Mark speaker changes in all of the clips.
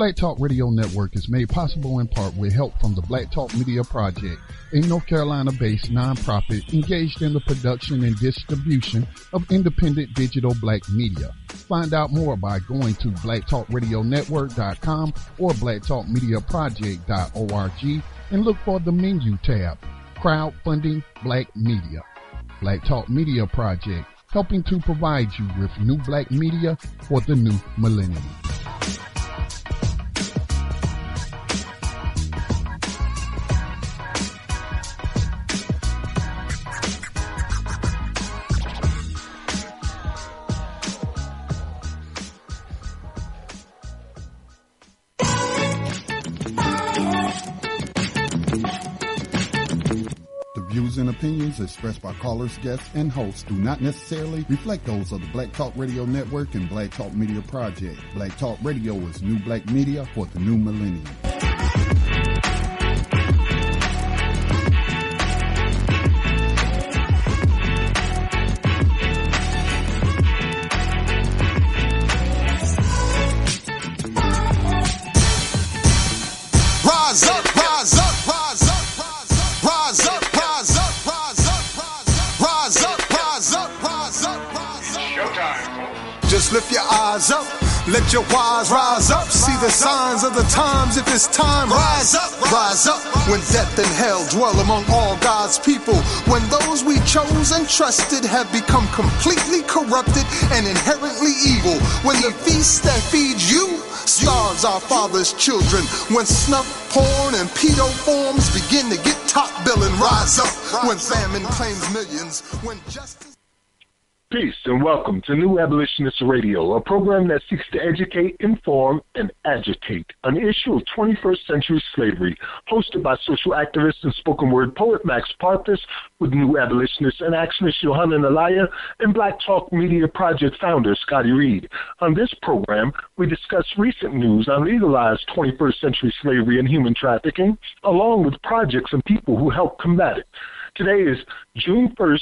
Speaker 1: Black Talk Radio Network is made possible in part with help from the Black Talk Media Project, a North Carolina-based nonprofit engaged in the production and distribution of independent digital black media. Find out more by going to blacktalkradionetwork.com or blacktalkmediaproject.org and look for the menu tab, Crowdfunding Black Media. Black Talk Media Project, helping to provide you with new black media for the new millennium. And opinions expressed by callers, guests, and hosts do not necessarily reflect those of the Black Talk Radio Network and Black Talk Media Project. Black Talk Radio is new black media for the new millennium.
Speaker 2: Rise up, rise up, rise up, rise up, rise up. Just lift your eyes up, let your wise rise up. See the signs of the times if it's time. Rise up, rise up. When death and hell dwell among all God's people. When those we chose and trusted have become completely corrupted and inherently evil. When the feast that feeds you starves our father's children. When snuff, porn, and pedo forms begin to get top billing. Rise up. When famine claims millions. When justice...
Speaker 3: Peace and welcome to New Abolitionist Radio, a program that seeks to educate, inform, and agitate on the issue of 21st century slavery, hosted by social activist and spoken word poet Max Parthas, with New Abolitionist and actionist Johanna Nalaya, and Black Talk Media Project founder Scotty Reed. On this program, we discuss recent news on legalized 21st century slavery and human trafficking, along with projects and people who help combat it. Today is June 1st,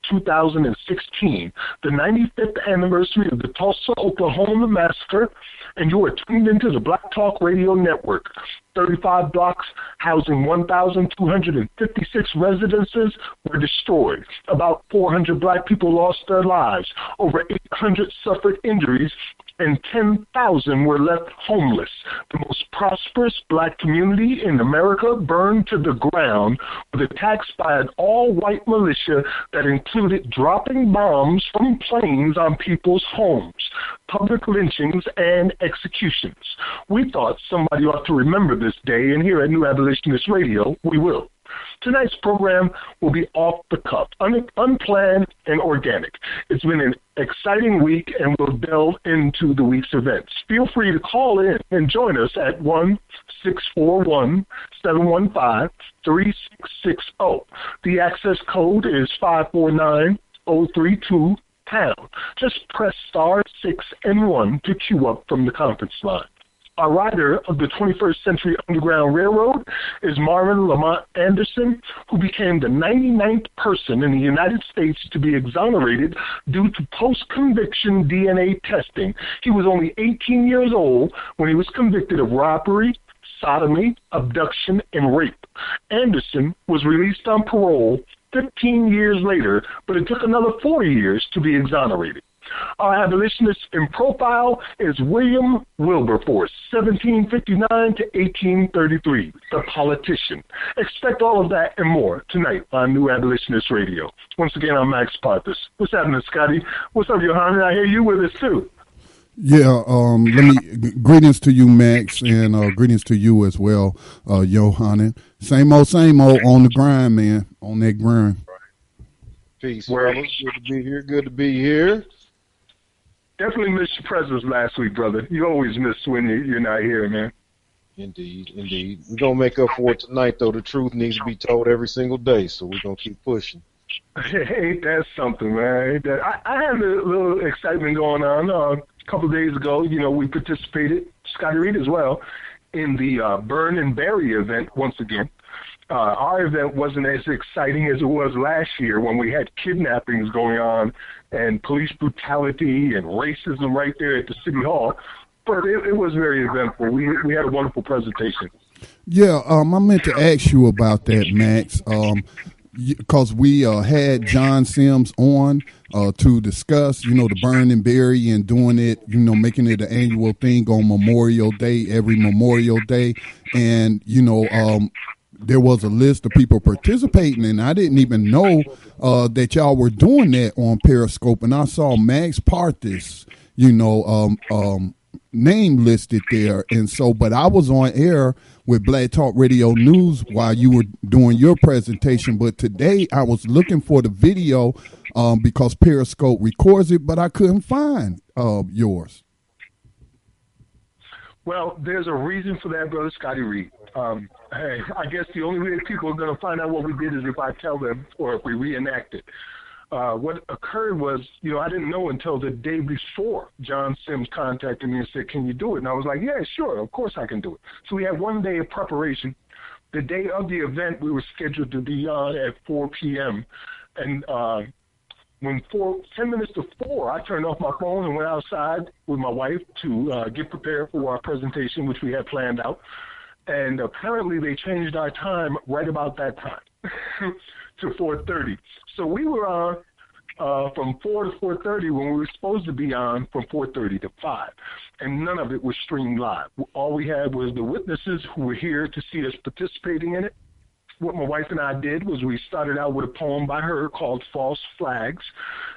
Speaker 3: 2016, the 95th anniversary of the Tulsa, Oklahoma massacre, and you are tuned into the Black Talk Radio Network. 35 blocks housing 1,256 residences were destroyed. About 400 black people lost their lives. Over 800 suffered injuries, and 10,000 were left homeless. The most prosperous black community in America burned to the ground with attacks by an all-white militia that included dropping bombs from planes on people's homes, public lynchings, and executions. We thought somebody ought to remember this day, and here at New Abolitionist Radio, we will. Tonight's program will be off the cuff, unplanned and organic. It's been an exciting week, and we'll delve into the week's events. Feel free to call in and join us at 1-641-715-3660. The access code is 549032#. Just press *6 and 1 to queue up from the conference line. A rider of the 21st Century Underground Railroad is Marvin Lamont Anderson, who became the 99th person in the United States to be exonerated due to post-conviction DNA testing. He was only 18 years old when he was convicted of robbery, sodomy, abduction, and rape. Anderson was released on parole 15 years later, but it took another 4 years to be exonerated. Our abolitionist in profile is William Wilberforce, 1759 to 1833, the politician. Expect all of that and more tonight on New Abolitionist Radio. Once again, I'm Max Parthas. What's happening, Scotty? What's up, Johanna? I hear you with us, too.
Speaker 1: Yeah, greetings to you, Max, and greetings to you as well, Johanna. Same old on the grind, man, on that grind.
Speaker 4: Peace, fellas. Good to be here.
Speaker 3: Definitely missed your presence last week, brother. You always miss when you're not here, man.
Speaker 4: Indeed. We're going to make up for it tonight, though. The truth needs to be told every single day, so we're going to keep pushing.
Speaker 3: Ain't that something, man? I had a little excitement going on. A couple of days ago, we participated, Scotty Reed as well, in the Burn and Bury event once again. Our event wasn't as exciting as it was last year when we had kidnappings going on and police brutality and racism right there at the City Hall. But it was very eventful. We had a wonderful presentation.
Speaker 1: Yeah, I meant to ask you about that, Max. Because we had John Sims on to discuss, the burn and bury and doing it, making it an annual thing on Memorial Day, every Memorial Day. And, there was a list of people participating, and I didn't even know that y'all were doing that on Periscope. And I saw Max Parthis, name listed there. And so, but I was on air with Black Talk Radio News while you were doing your presentation. But today I was looking for the video because Periscope records it, but I couldn't find yours.
Speaker 3: Well, there's a reason for that, Brother Scotty Reed. Hey, I guess the only way people are going to find out what we did is if I tell them or if we reenact it. What occurred was, I didn't know until the day before John Sims contacted me and said, can you do it? And I was like, yeah, sure, of course I can do it. So we had 1 day of preparation. The day of the event, we were scheduled to be on at 4 p.m. And when 10 minutes to 4, I turned off my phone and went outside with my wife to get prepared for our presentation, which we had planned out. And apparently they changed our time right about that time to 4:30. So we were on from 4 to 4:30 when we were supposed to be on from 4:30 to 5. And none of it was streamed live. All we had was the witnesses who were here to see us participating in it. What my wife and I did was we started out with a poem by her called False Flags.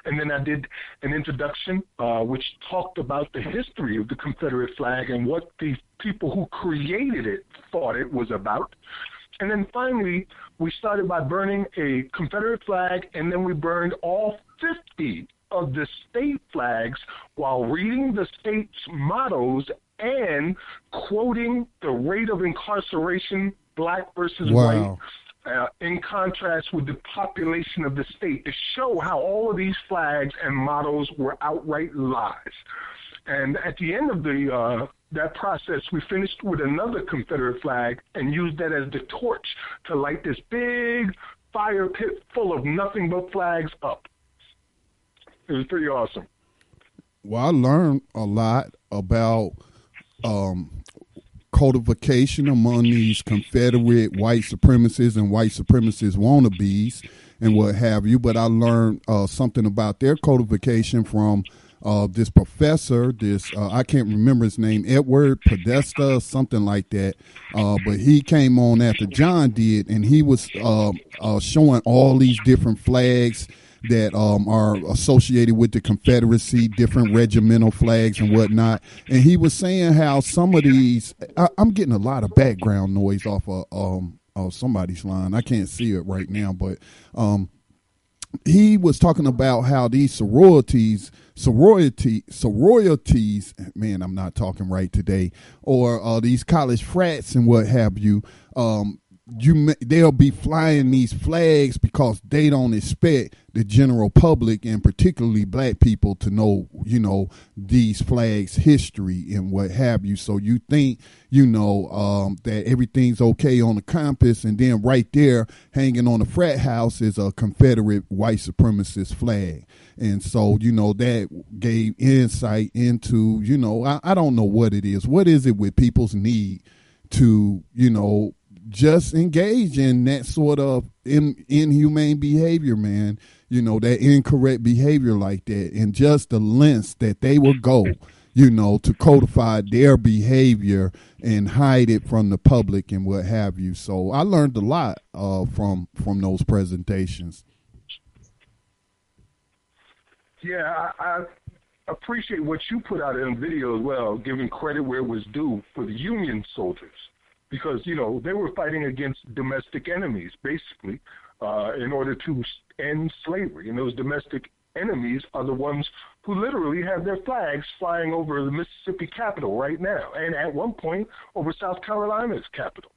Speaker 3: And then I did an introduction which talked about the history of the Confederate flag and what the people who created it thought it was about. And then finally, we started by burning a Confederate flag, and then we burned all 50 of the state flags while reading the state's mottos and quoting the rate of incarceration, black versus white, in contrast with the population of the state, to show how all of these flags and mottos were outright lies. And at the end of that process, we finished with another Confederate flag and used that as the torch to light this big fire pit full of nothing but flags up. It was pretty awesome.
Speaker 1: Well, I learned a lot about codification among these Confederate white supremacists and white supremacist wannabes and what have you. But I learned something about their codification from this professor, I can't remember his name, Edward Podesta, something like that. But he came on after John did, and he was showing all these different flags that are associated with the Confederacy, different regimental flags and whatnot. And he was saying how some of these, I'm getting a lot of background noise off of somebody's line. I can't see it right now, but he was talking about how these sororities, man, I'm not talking right today, or these college frats and what have you, they'll be flying these flags because they don't expect the general public and particularly black people to know, these flags' history and what have you. So you think, that everything's okay on the campus, and then right there hanging on the frat house is a Confederate white supremacist flag. And so, that gave insight into, I don't know what it is. What is it with people's need to, just engage in that sort of inhumane behavior, man, that incorrect behavior like that, and just the lengths that they will go, to codify their behavior and hide it from the public and what have you. So I learned a lot from those presentations.
Speaker 3: Yeah, I appreciate what you put out in the video as well, giving credit where it was due for the Union soldiers. Because, they were fighting against domestic enemies, basically, in order to end slavery. And those domestic enemies are the ones who literally have their flags flying over the Mississippi Capitol right now, and at one point over South Carolina's Capitol.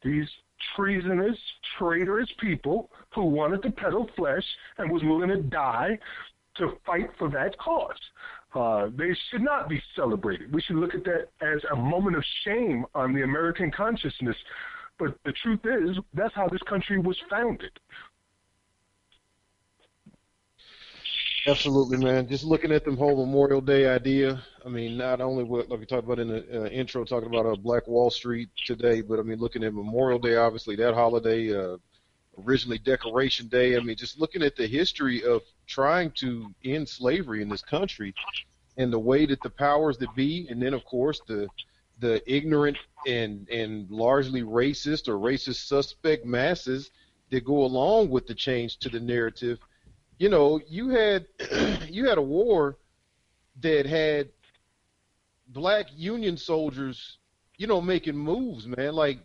Speaker 3: These treasonous, traitorous people who wanted to peddle flesh and was willing to die to fight for that cause. They should not be celebrated. We should look at that as a moment of shame on the American consciousness. But the truth is, that's how this country was founded.
Speaker 4: Absolutely, man. Just looking at them whole Memorial Day idea. I mean, not only what like we talked about in the intro, talking about Black Wall Street today, but I mean, looking at Memorial Day, obviously that holiday, originally Decoration Day. I mean, just looking at the history of trying to end slavery in this country and the way that the powers that be, and then of course the ignorant and largely racist or racist suspect masses that go along with the change to the narrative. You know, you had you had a war that had black Union soldiers, you know, making moves, man. Like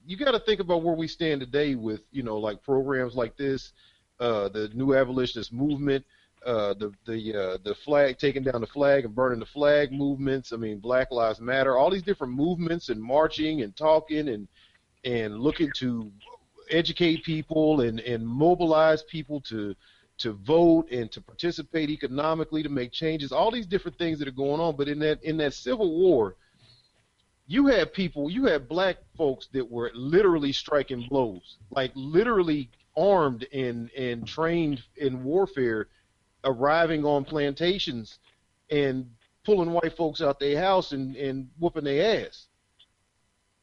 Speaker 4: you got to think about where we stand today with, you know, like programs like this, the new abolitionist movement, the flag, taking down the flag and burning the flag movements. I mean, Black Lives Matter, all these different movements and marching and talking and looking to educate people and mobilize people to vote and to participate economically, to make changes, all these different things that are going on. But in that Civil War, you had people, you had black folks that were literally striking blows, like literally armed and trained in warfare, arriving on plantations and pulling white folks out their house and whooping their ass.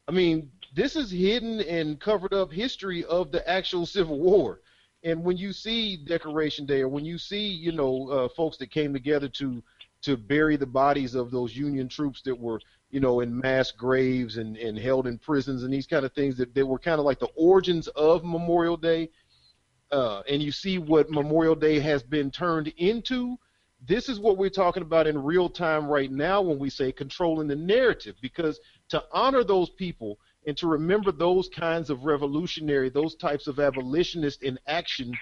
Speaker 4: I mean, this is hidden and covered up history of the actual Civil War. And when you see Decoration Day, or when you see, you know, folks that came together to bury the bodies of those Union troops that were, you know, in mass graves and held in prisons and these kind of things, that they were kind of like the origins of Memorial Day, and you see what Memorial Day has been turned into, this is what we're talking about in real time right now when we say controlling the narrative, because to honor those people and to remember those kinds of revolutionary, those types of abolitionists in action,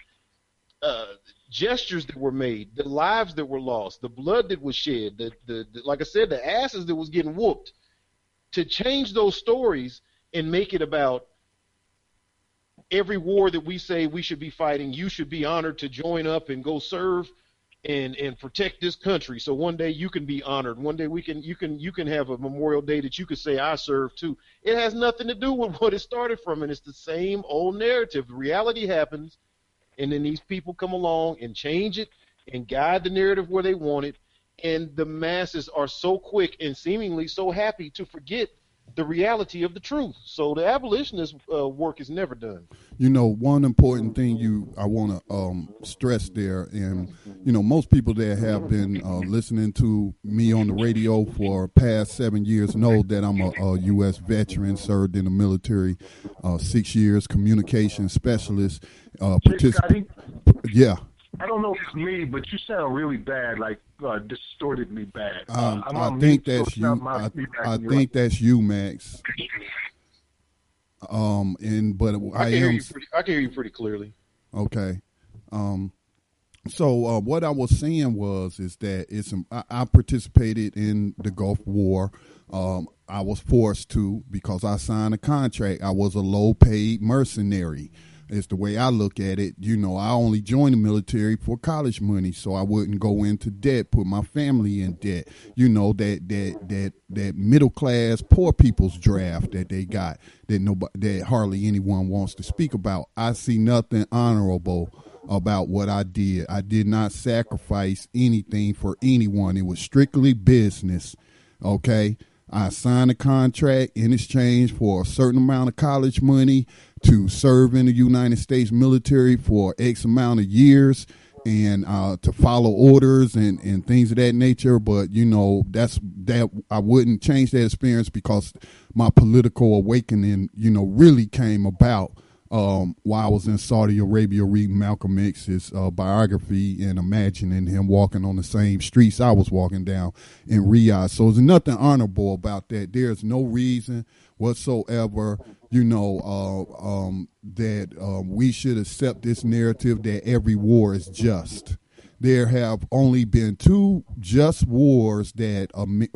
Speaker 4: gestures that were made, the lives that were lost, the blood that was shed, the like I said, the asses that was getting whooped, to change those stories and make it about every war that we say we should be fighting, you should be honored to join up and go serve and protect this country. So one day you can be honored. One day you can have a Memorial Day that you could say I served too. It has nothing to do with what it started from, and it's the same old narrative. Reality happens, and then these people come along and change it and guide the narrative where they want it, and the masses are so quick and seemingly so happy to forget the reality of the truth. So the abolitionist work is never done.
Speaker 1: You know, one important thing I want to stress there, and you know, most people that have been listening to me on the radio for past 7 years know that I'm a U.S. veteran, served in the military, 6 years, communication specialist. Yeah.
Speaker 3: I don't know if it's me, but you sound really bad, like distortedly bad.
Speaker 1: I think that's you. I think that's you, Max. But I can
Speaker 4: hear you pretty clearly.
Speaker 1: Okay. So what I was saying is that I participated in the Gulf War. I was forced to, because I signed a contract. I was a low-paid mercenary. It's the way I look at it. You know, I only joined the military for college money, so I wouldn't go into debt, put my family in debt. You know, that middle class poor people's draft that they got that hardly anyone wants to speak about. I see nothing honorable about what I did. I did not sacrifice anything for anyone. It was strictly business. Okay. I signed a contract in exchange for a certain amount of college money to serve in the United States military for X amount of years and to follow orders and things of that nature. But, you know, that I wouldn't change that experience, because my political awakening, you know, really came about while I was in Saudi Arabia reading Malcolm X's biography and imagining him walking on the same streets I was walking down in Riyadh. So there's nothing honorable about that. There's no reason whatsoever, you know, that we should accept this narrative that every war is just. There have only been 2 just wars that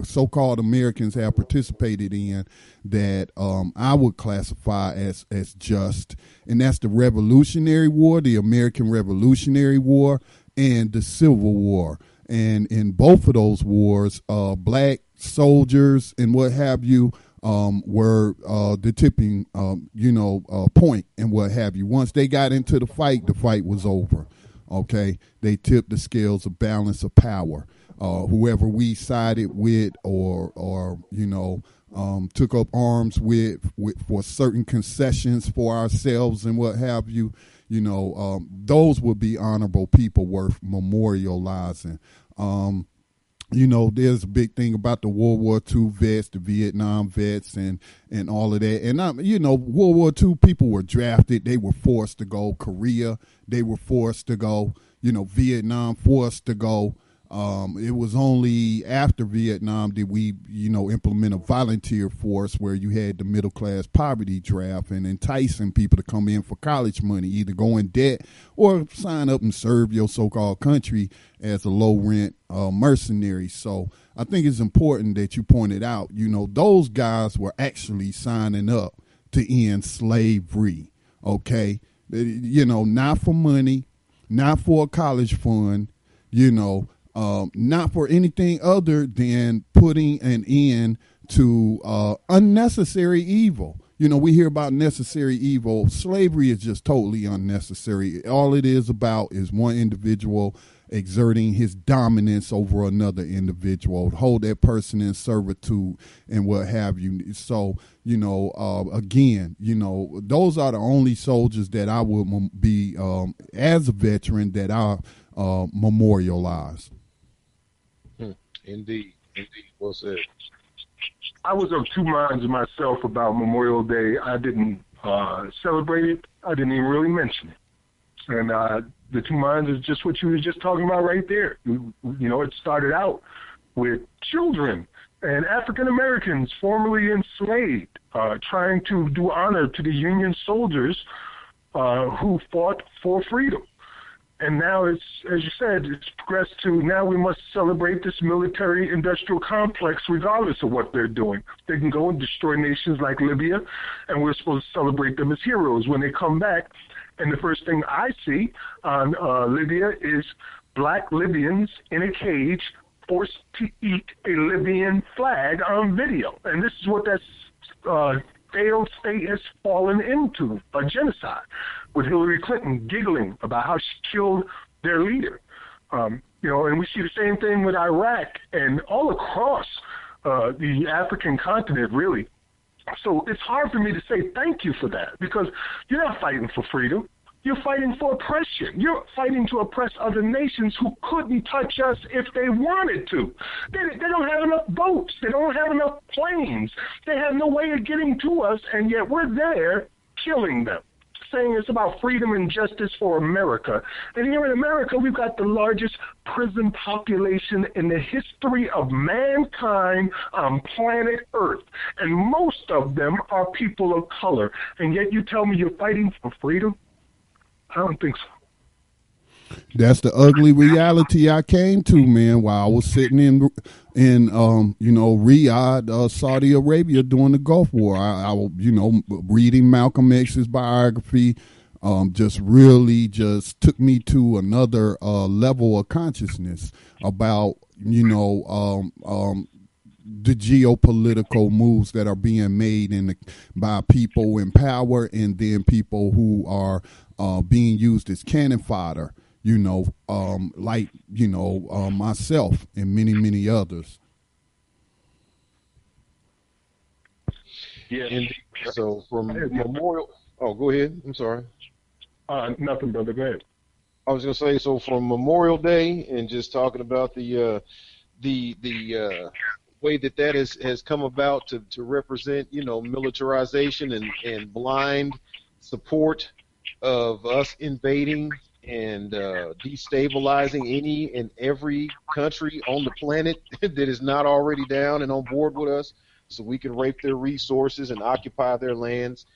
Speaker 1: so-called Americans have participated in that I would classify as just, and that's the Revolutionary War, the American Revolutionary War, and the Civil War. And in both of those wars, black soldiers and what have you were the tipping, point and what have you. Once they got into the fight was over. Okay, they tipped the scales of balance of power. Whoever we sided with, or took up arms with for certain concessions for ourselves and what have you, those would be honorable people worth memorializing. There's a big thing about the World War II vets, the Vietnam vets, and all of that. And, World War II people were drafted. They were forced to go. Korea, they were forced to go. Vietnam, forced to go. It was only after Vietnam did we, implement a volunteer force where you had the middle class poverty draft and enticing people to come in for college money, either go in debt or sign up and serve your so-called country as a low rent mercenary. So I think it's important that you pointed out, those guys were actually signing up to end slavery. Okay. Not for money, not for a college fund, not for anything other than putting an end to unnecessary evil. We hear about necessary evil. Slavery is just totally unnecessary. All it is about is one individual exerting his dominance over another individual, hold that person in servitude and what have you. So, again, those are the only soldiers that I would be, as a veteran, that I memorialize.
Speaker 4: Indeed. Well said.
Speaker 3: I was of two minds myself about Memorial Day. I didn't celebrate it. I didn't even really mention it. And the two minds is just what you were just talking about right there. It started out with children and African Americans formerly enslaved, trying to do honor to the Union soldiers who fought for freedom. And now it's, as you said, it's progressed to now we must celebrate this military-industrial complex regardless of what they're doing. They can go and destroy nations like Libya, and we're supposed to celebrate them as heroes when they come back. And the first thing I see on Libya is black Libyans in a cage forced to eat a Libyan flag on video. And this is what that failed state has fallen into, a genocide, with Hillary Clinton giggling about how she killed their leader. And we see the same thing with Iraq and all across the African continent, really. So it's hard for me to say thank you for that, because you're not fighting for freedom. You're fighting for oppression. You're fighting to oppress other nations who couldn't touch us if they wanted to. They don't have enough boats. They don't have enough planes. They have no way of getting to us, and yet we're there killing them, saying it's about freedom and justice for America. And here in America, we've got the largest prison population in the history of mankind on planet Earth. And most of them are people of color. And yet you tell me you're fighting for freedom? I don't think so.
Speaker 1: That's the ugly reality I came to, man, while I was sitting in Riyadh, Saudi Arabia during the Gulf War. I reading Malcolm X's biography, just really just took me to another level of consciousness about, the geopolitical moves that are being made by people in power, and then people who are being used as cannon fodder, myself and many, many others.
Speaker 3: Yeah.
Speaker 4: Indeed. So from Memorial, go ahead. I'm sorry.
Speaker 3: Nothing, brother. Go ahead.
Speaker 4: I was going to say, so from Memorial Day and just talking about the way that has come about to represent, militarization and blind support of us invading and destabilizing any and every country on the planet that is not already down and on board with us, so we can rape their resources and occupy their lands.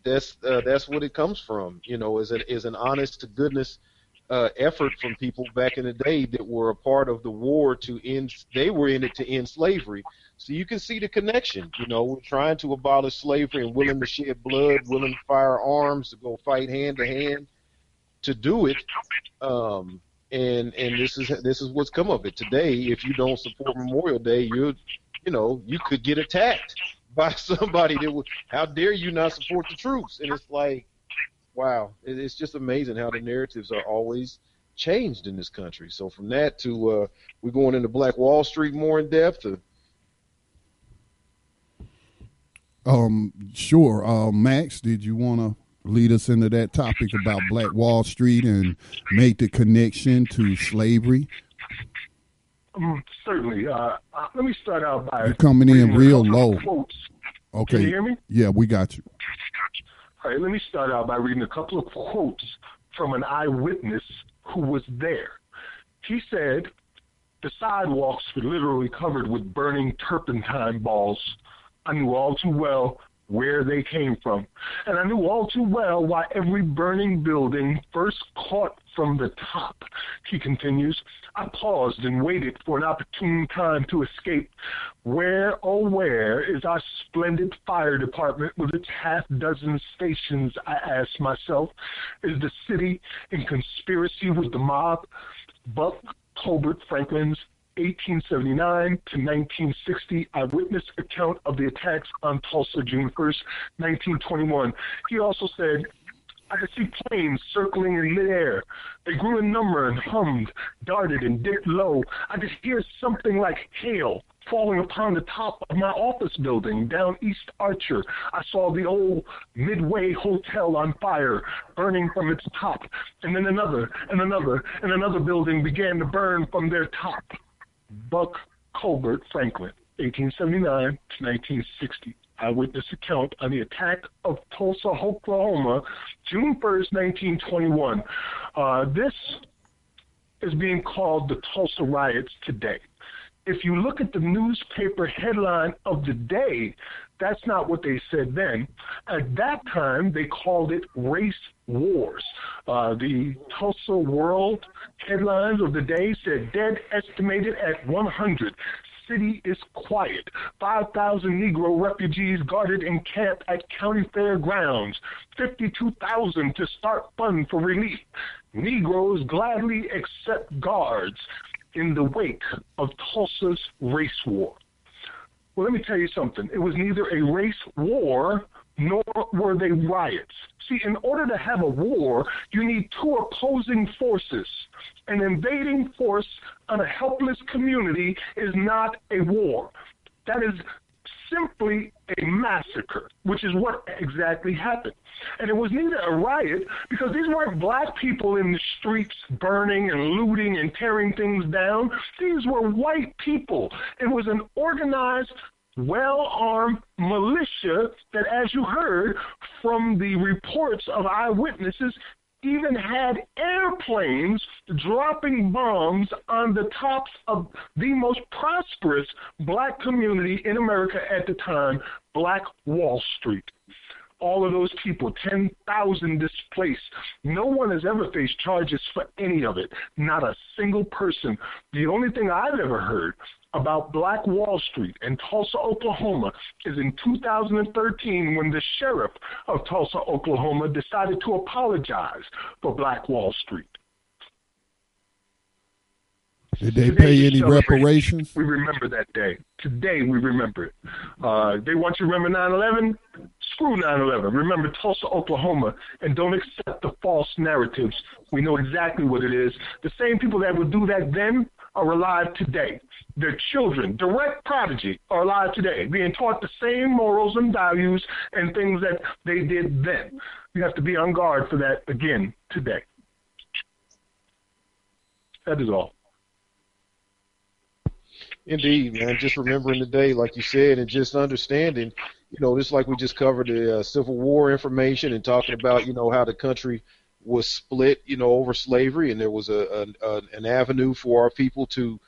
Speaker 4: That's what it comes from. Is an honest to goodness effort from people back in the day that were a part of the war to end. They were in it to end slavery. So you can see the connection. We're trying to abolish slavery and willing to shed blood, willing to fire arms, to go fight hand to hand to do it. And this is what's come of it today. If you don't support Memorial Day, you could get attacked by somebody that would. How dare you not support the troops? And it's like, wow, it's just amazing how the narratives are always changed in this country. So from that to we're going into Black Wall Street more in depth.
Speaker 1: Sure. Max, did you want to lead us into that topic about Black Wall Street and make the connection to slavery?
Speaker 3: Certainly. Let me start out by
Speaker 1: You're coming in real low.
Speaker 3: Quotes.
Speaker 1: Okay.
Speaker 3: Can you hear me?
Speaker 1: Yeah, we got you.
Speaker 3: All right, let me start out by reading a couple of quotes from an eyewitness who was there. He said, "The sidewalks were literally covered with burning turpentine balls. I knew all too well where they came from. And I knew all too well why every burning building first caught from the top." He continues, "I paused and waited for an opportune time to escape. Where, oh where, is our splendid fire department with its half-dozen stations, I asked myself. Is the city in conspiracy with the mob?" Buck Colbert Franklin's 1879 to 1960 eyewitness account of the attacks on Tulsa, June 1st, 1921. He also said, "I could see planes circling in midair. They grew in number and hummed, darted, and dipped low. I could hear something like hail falling upon the top of my office building down East Archer. I saw the old Midway Hotel on fire, burning from its top, and then another, and another, and another building began to burn from their top." Buck Colbert Franklin, 1879 to 1960. Eyewitness account on the attack of Tulsa, Oklahoma, June 1st, 1921. This is being called the Tulsa riots today. If you look at the newspaper headline of the day, that's not what they said then. At that time, they called it race wars. The Tulsa World headlines of the day said, "Dead estimated at 100. City is quiet. 5,000 Negro refugees guarded in camp at county fair grounds. 52,000 to start fund for relief. Negroes gladly accept guards in the wake of Tulsa's race war." Well, let me tell you something. It was neither a race war nor were they riots. See, in order to have a war, you need two opposing forces. An invading force on a helpless community is not a war. That is simply a massacre, which is what exactly happened. And it was neither a riot because these weren't black people in the streets burning and looting and tearing things down. These were white people. It was an organized, well-armed militia that, as you heard from the reports of eyewitnesses, even had airplanes dropping bombs on the tops of the most prosperous black community in America at the time, Black Wall Street. All of those people, 10,000 displaced. No one has ever faced charges for any of it, not a single person. The only thing I've ever heard about Black Wall Street and Tulsa, Oklahoma is in 2013 when the sheriff of Tulsa, Oklahoma decided to apologize for Black Wall Street.
Speaker 1: Did they pay any reparations?
Speaker 3: We remember that day. Today we remember it. They want you to remember 9/11? Screw 9/11. Remember Tulsa, Oklahoma, and don't accept the false narratives. We know exactly what it is. The same people that would do that then are alive today. Their children, direct prodigy, are alive today, being taught the same morals and values and things that they did then. You have to be on guard for that again today. That is all.
Speaker 4: Indeed, man. Just remembering the day, like you said, and just understanding, just like we just covered the Civil War information and talking about, how the country was split, over slavery, and there was an avenue for our people to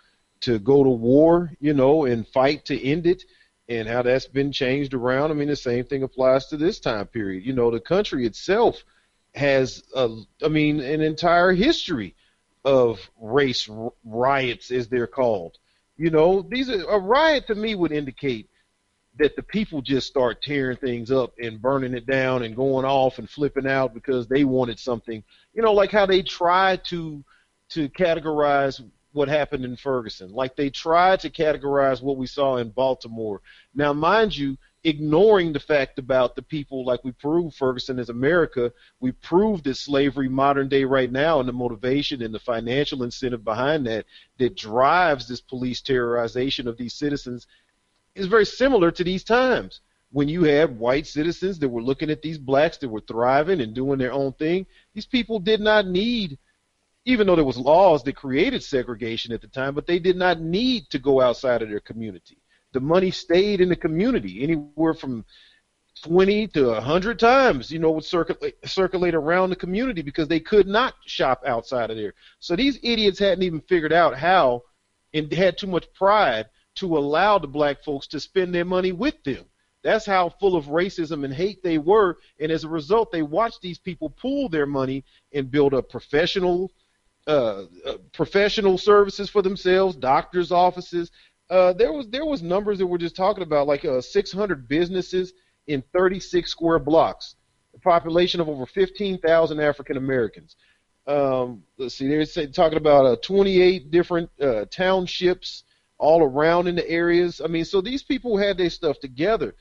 Speaker 4: go to war, and fight to end it, and how that's been changed around. I mean, the same thing applies to this time period. The country itself has, an entire history of race riots, as they're called. A riot to me would indicate that the people just start tearing things up and burning it down and going off and flipping out because they wanted something, like how they tried to categorize what happened in Ferguson, like they tried to categorize what we saw in Baltimore. Now, mind you, ignoring the fact about the people, like we proved, Ferguson, as America, we proved that slavery modern day right now, and the motivation and the financial incentive behind that drives this police terrorization of these citizens is very similar to these times when you had white citizens that were looking at these blacks that were thriving and doing their own thing. These people did not need, even though there was laws that created segregation at the time, but they did not need to go outside of their community. The money stayed in the community, anywhere from 20 to 100 times, would circulate around the community because they could not shop outside of there. So these idiots hadn't even figured out how, and had too much pride to allow the black folks to spend their money with them. That's how full of racism and hate they were, and as a result, they watched these people pool their money and build up professional services for themselves, doctors' offices. There was numbers that we're just talking about, like 600 businesses in 36 square blocks, a population of over 15,000 African Americans. Let's see, they're talking about 28 different townships all around in the areas. I mean, so these people had their stuff together.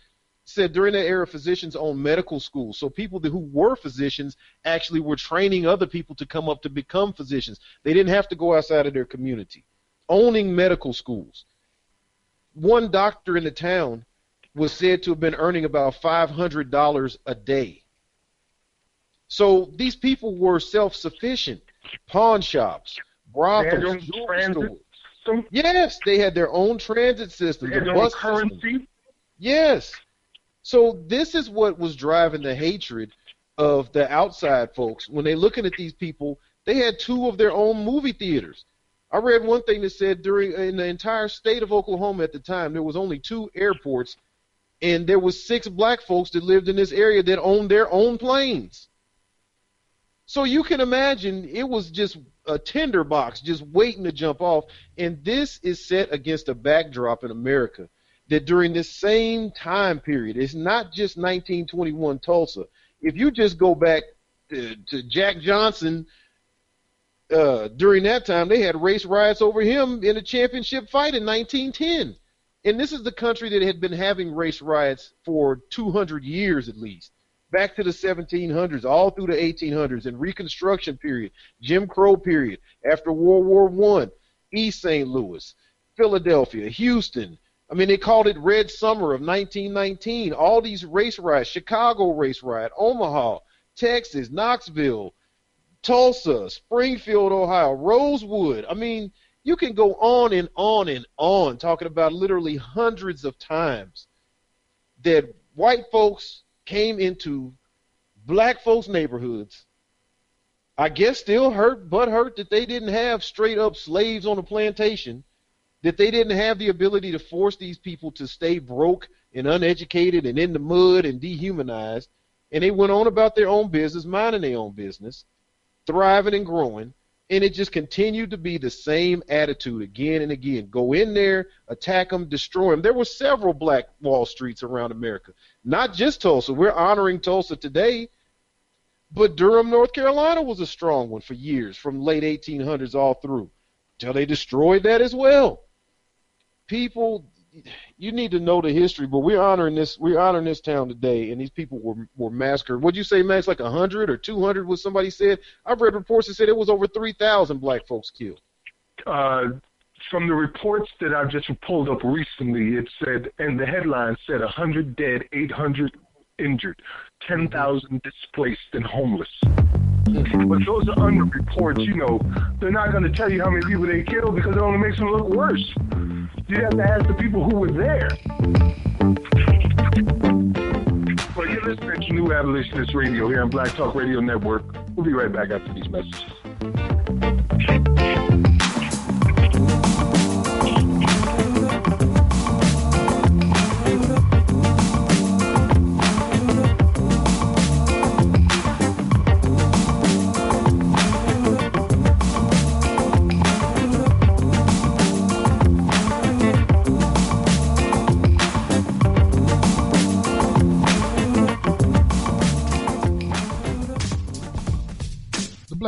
Speaker 4: Said during that era, physicians owned medical schools, so people who were physicians actually were training other people to come up to become physicians. They didn't have to go outside of their community. Owning medical schools. One doctor in the town was said to have been earning about $500 a day. So these people were self-sufficient. Pawn shops, brothels, jewelry stores. Yes, they had their own transit system.
Speaker 3: Their own currency.
Speaker 4: Yes. So this is what was driving the hatred of the outside folks. When they're looking at these people, they had 2 of their own movie theaters. I read one thing that said in the entire state of Oklahoma at the time, there was only 2 airports, and there was 6 black folks that lived in this area that owned their own planes. So you can imagine it was just a tinderbox just waiting to jump off, and this is set against a backdrop in America that during this same time period, it's not just 1921 Tulsa. If you just go back to Jack Johnson, during that time, they had race riots over him in a championship fight in 1910. And this is the country that had been having race riots for 200 years at least, back to the 1700s, all through the 1800s, and Reconstruction period, Jim Crow period, after World War I, East St. Louis, Philadelphia, Houston. I mean, they called it Red Summer of 1919. All these race riots, Chicago race riot, Omaha, Texas, Knoxville, Tulsa, Springfield, Ohio, Rosewood. I mean, you can go on and on and on talking about literally hundreds of times that white folks came into black folks' neighborhoods, I guess still hurt that they didn't have straight up slaves on a plantation, that they didn't have the ability to force these people to stay broke and uneducated and in the mud and dehumanized, and they went on about their own business, minding their own business, thriving and growing, and it just continued to be the same attitude again and again. Go in there, attack them, destroy them. There were several black Wall Streets around America, not just Tulsa. We're honoring Tulsa today, but Durham, North Carolina was a strong one for years, from late 1800s all through, till they destroyed that as well. People, you need to know the history, but we're honoring this town today, and these people were massacred. What'd you say, Max, like 100 or 200 was somebody said? I've read reports that said it was over 3,000 black folks killed.
Speaker 3: From the reports that I've just pulled up recently, it said, and the headline said 100 dead, 800 injured, 10,000 displaced and homeless. But those are under reports, they're not going to tell you how many people they killed because it only makes them look worse. You have to ask the people who were there. Well, you're listening to New Abolitionist Radio here on Black Talk Radio Network. We'll be right back after these messages.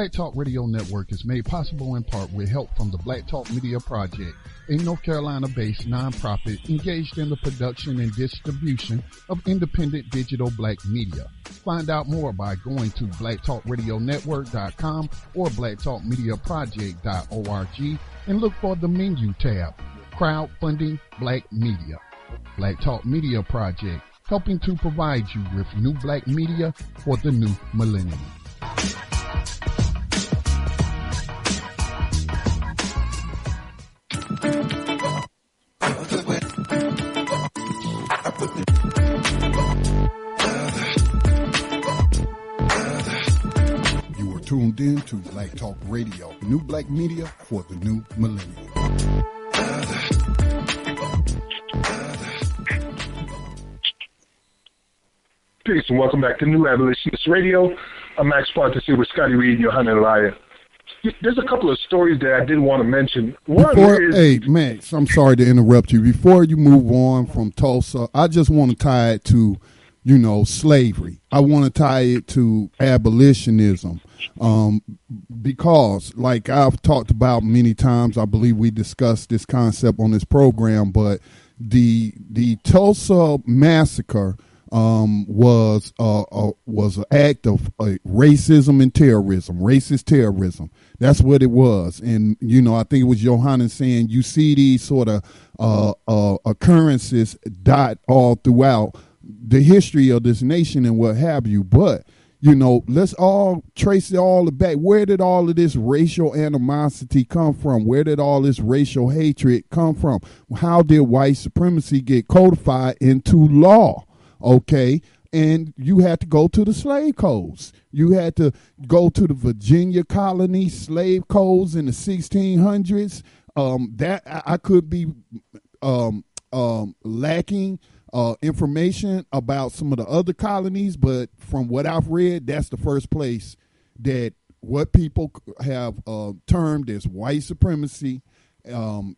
Speaker 1: Black Talk Radio Network is made possible in part with help from the Black Talk Media Project, a North Carolina-based nonprofit engaged in the production and distribution of independent digital black media. Find out more by going to blacktalkradionetwork.com or blacktalkmediaproject.org and look for the menu tab, Crowdfunding Black Media. Black Talk Media Project, helping to provide you with new black media for the new millennium. You are tuned in to Black Talk Radio, new black media for the new millennium.
Speaker 3: Peace and welcome back to New Abolitionists Radio. I'm Max Pontes here with Scotty Reed and Johanna Elia. There's a couple of stories that I did want to mention.
Speaker 1: Hey, Max, I'm sorry to interrupt you. Before you move on from Tulsa, I just want to tie it to, slavery. I want to tie it to abolitionism because, like I've talked about many times, I believe we discussed this concept on this program, but the Tulsa massacre was an act of racism and terrorism, racist terrorism. That's what it was. And, I think it was Johanna saying you see these sort of occurrences dot all throughout the history of this nation and what have you. But, let's all trace it all back. Where did all of this racial animosity come from? Where did all this racial hatred come from? How did white supremacy get codified into law? Okay, and you had to go to the slave codes. You had to go to the Virginia colony slave codes in the 1600s. That I could be lacking information about some of the other colonies, but from what I've read, that's the first place that what people have termed as white supremacy,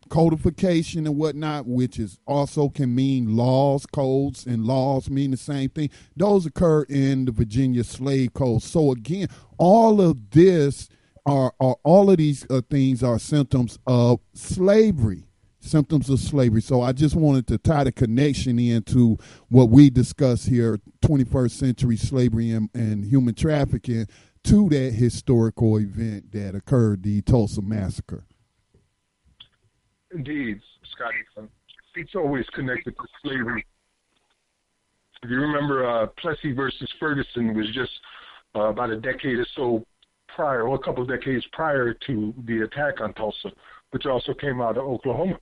Speaker 1: codification and whatnot, which is also can mean laws, codes, and laws mean the same thing. Those occur in the Virginia slave code. So again, all of this all of these things are symptoms of slavery. Symptoms of slavery. So I just wanted to tie the connection into what we discuss here, 21st century slavery and human trafficking, to that historical event that occurred, the Tulsa massacre.
Speaker 3: Indeed, Scotty. It's always connected to slavery. If you remember, Plessy versus Ferguson was just about a decade or so prior, or a couple of decades prior to the attack on Tulsa, which also came out of Oklahoma.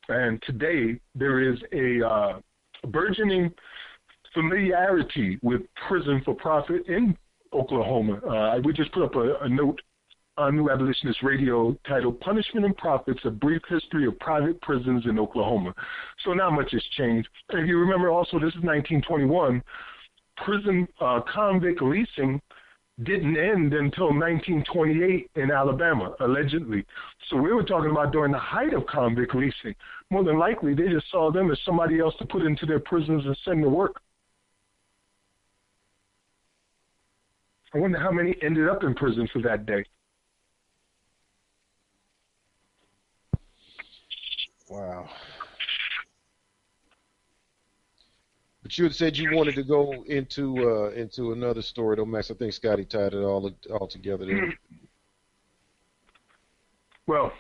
Speaker 3: And today there is a burgeoning familiarity with prison for profit in Oklahoma. We just put up a note on New Abolitionist Radio titled Punishment and Profits, A Brief History of Private Prisons in Oklahoma. So not much has changed. And if you remember also, this is 1921. Prison convict leasing didn't end until 1928 in Alabama, allegedly. So we were talking about during the height of convict leasing. More than likely, they just saw them as somebody else to put into their prisons and send to work. I wonder how many ended up in prison for that day.
Speaker 4: Wow. But you had said you wanted to go into another story, though, Max. I think Scotty tied it all together there.
Speaker 3: Well,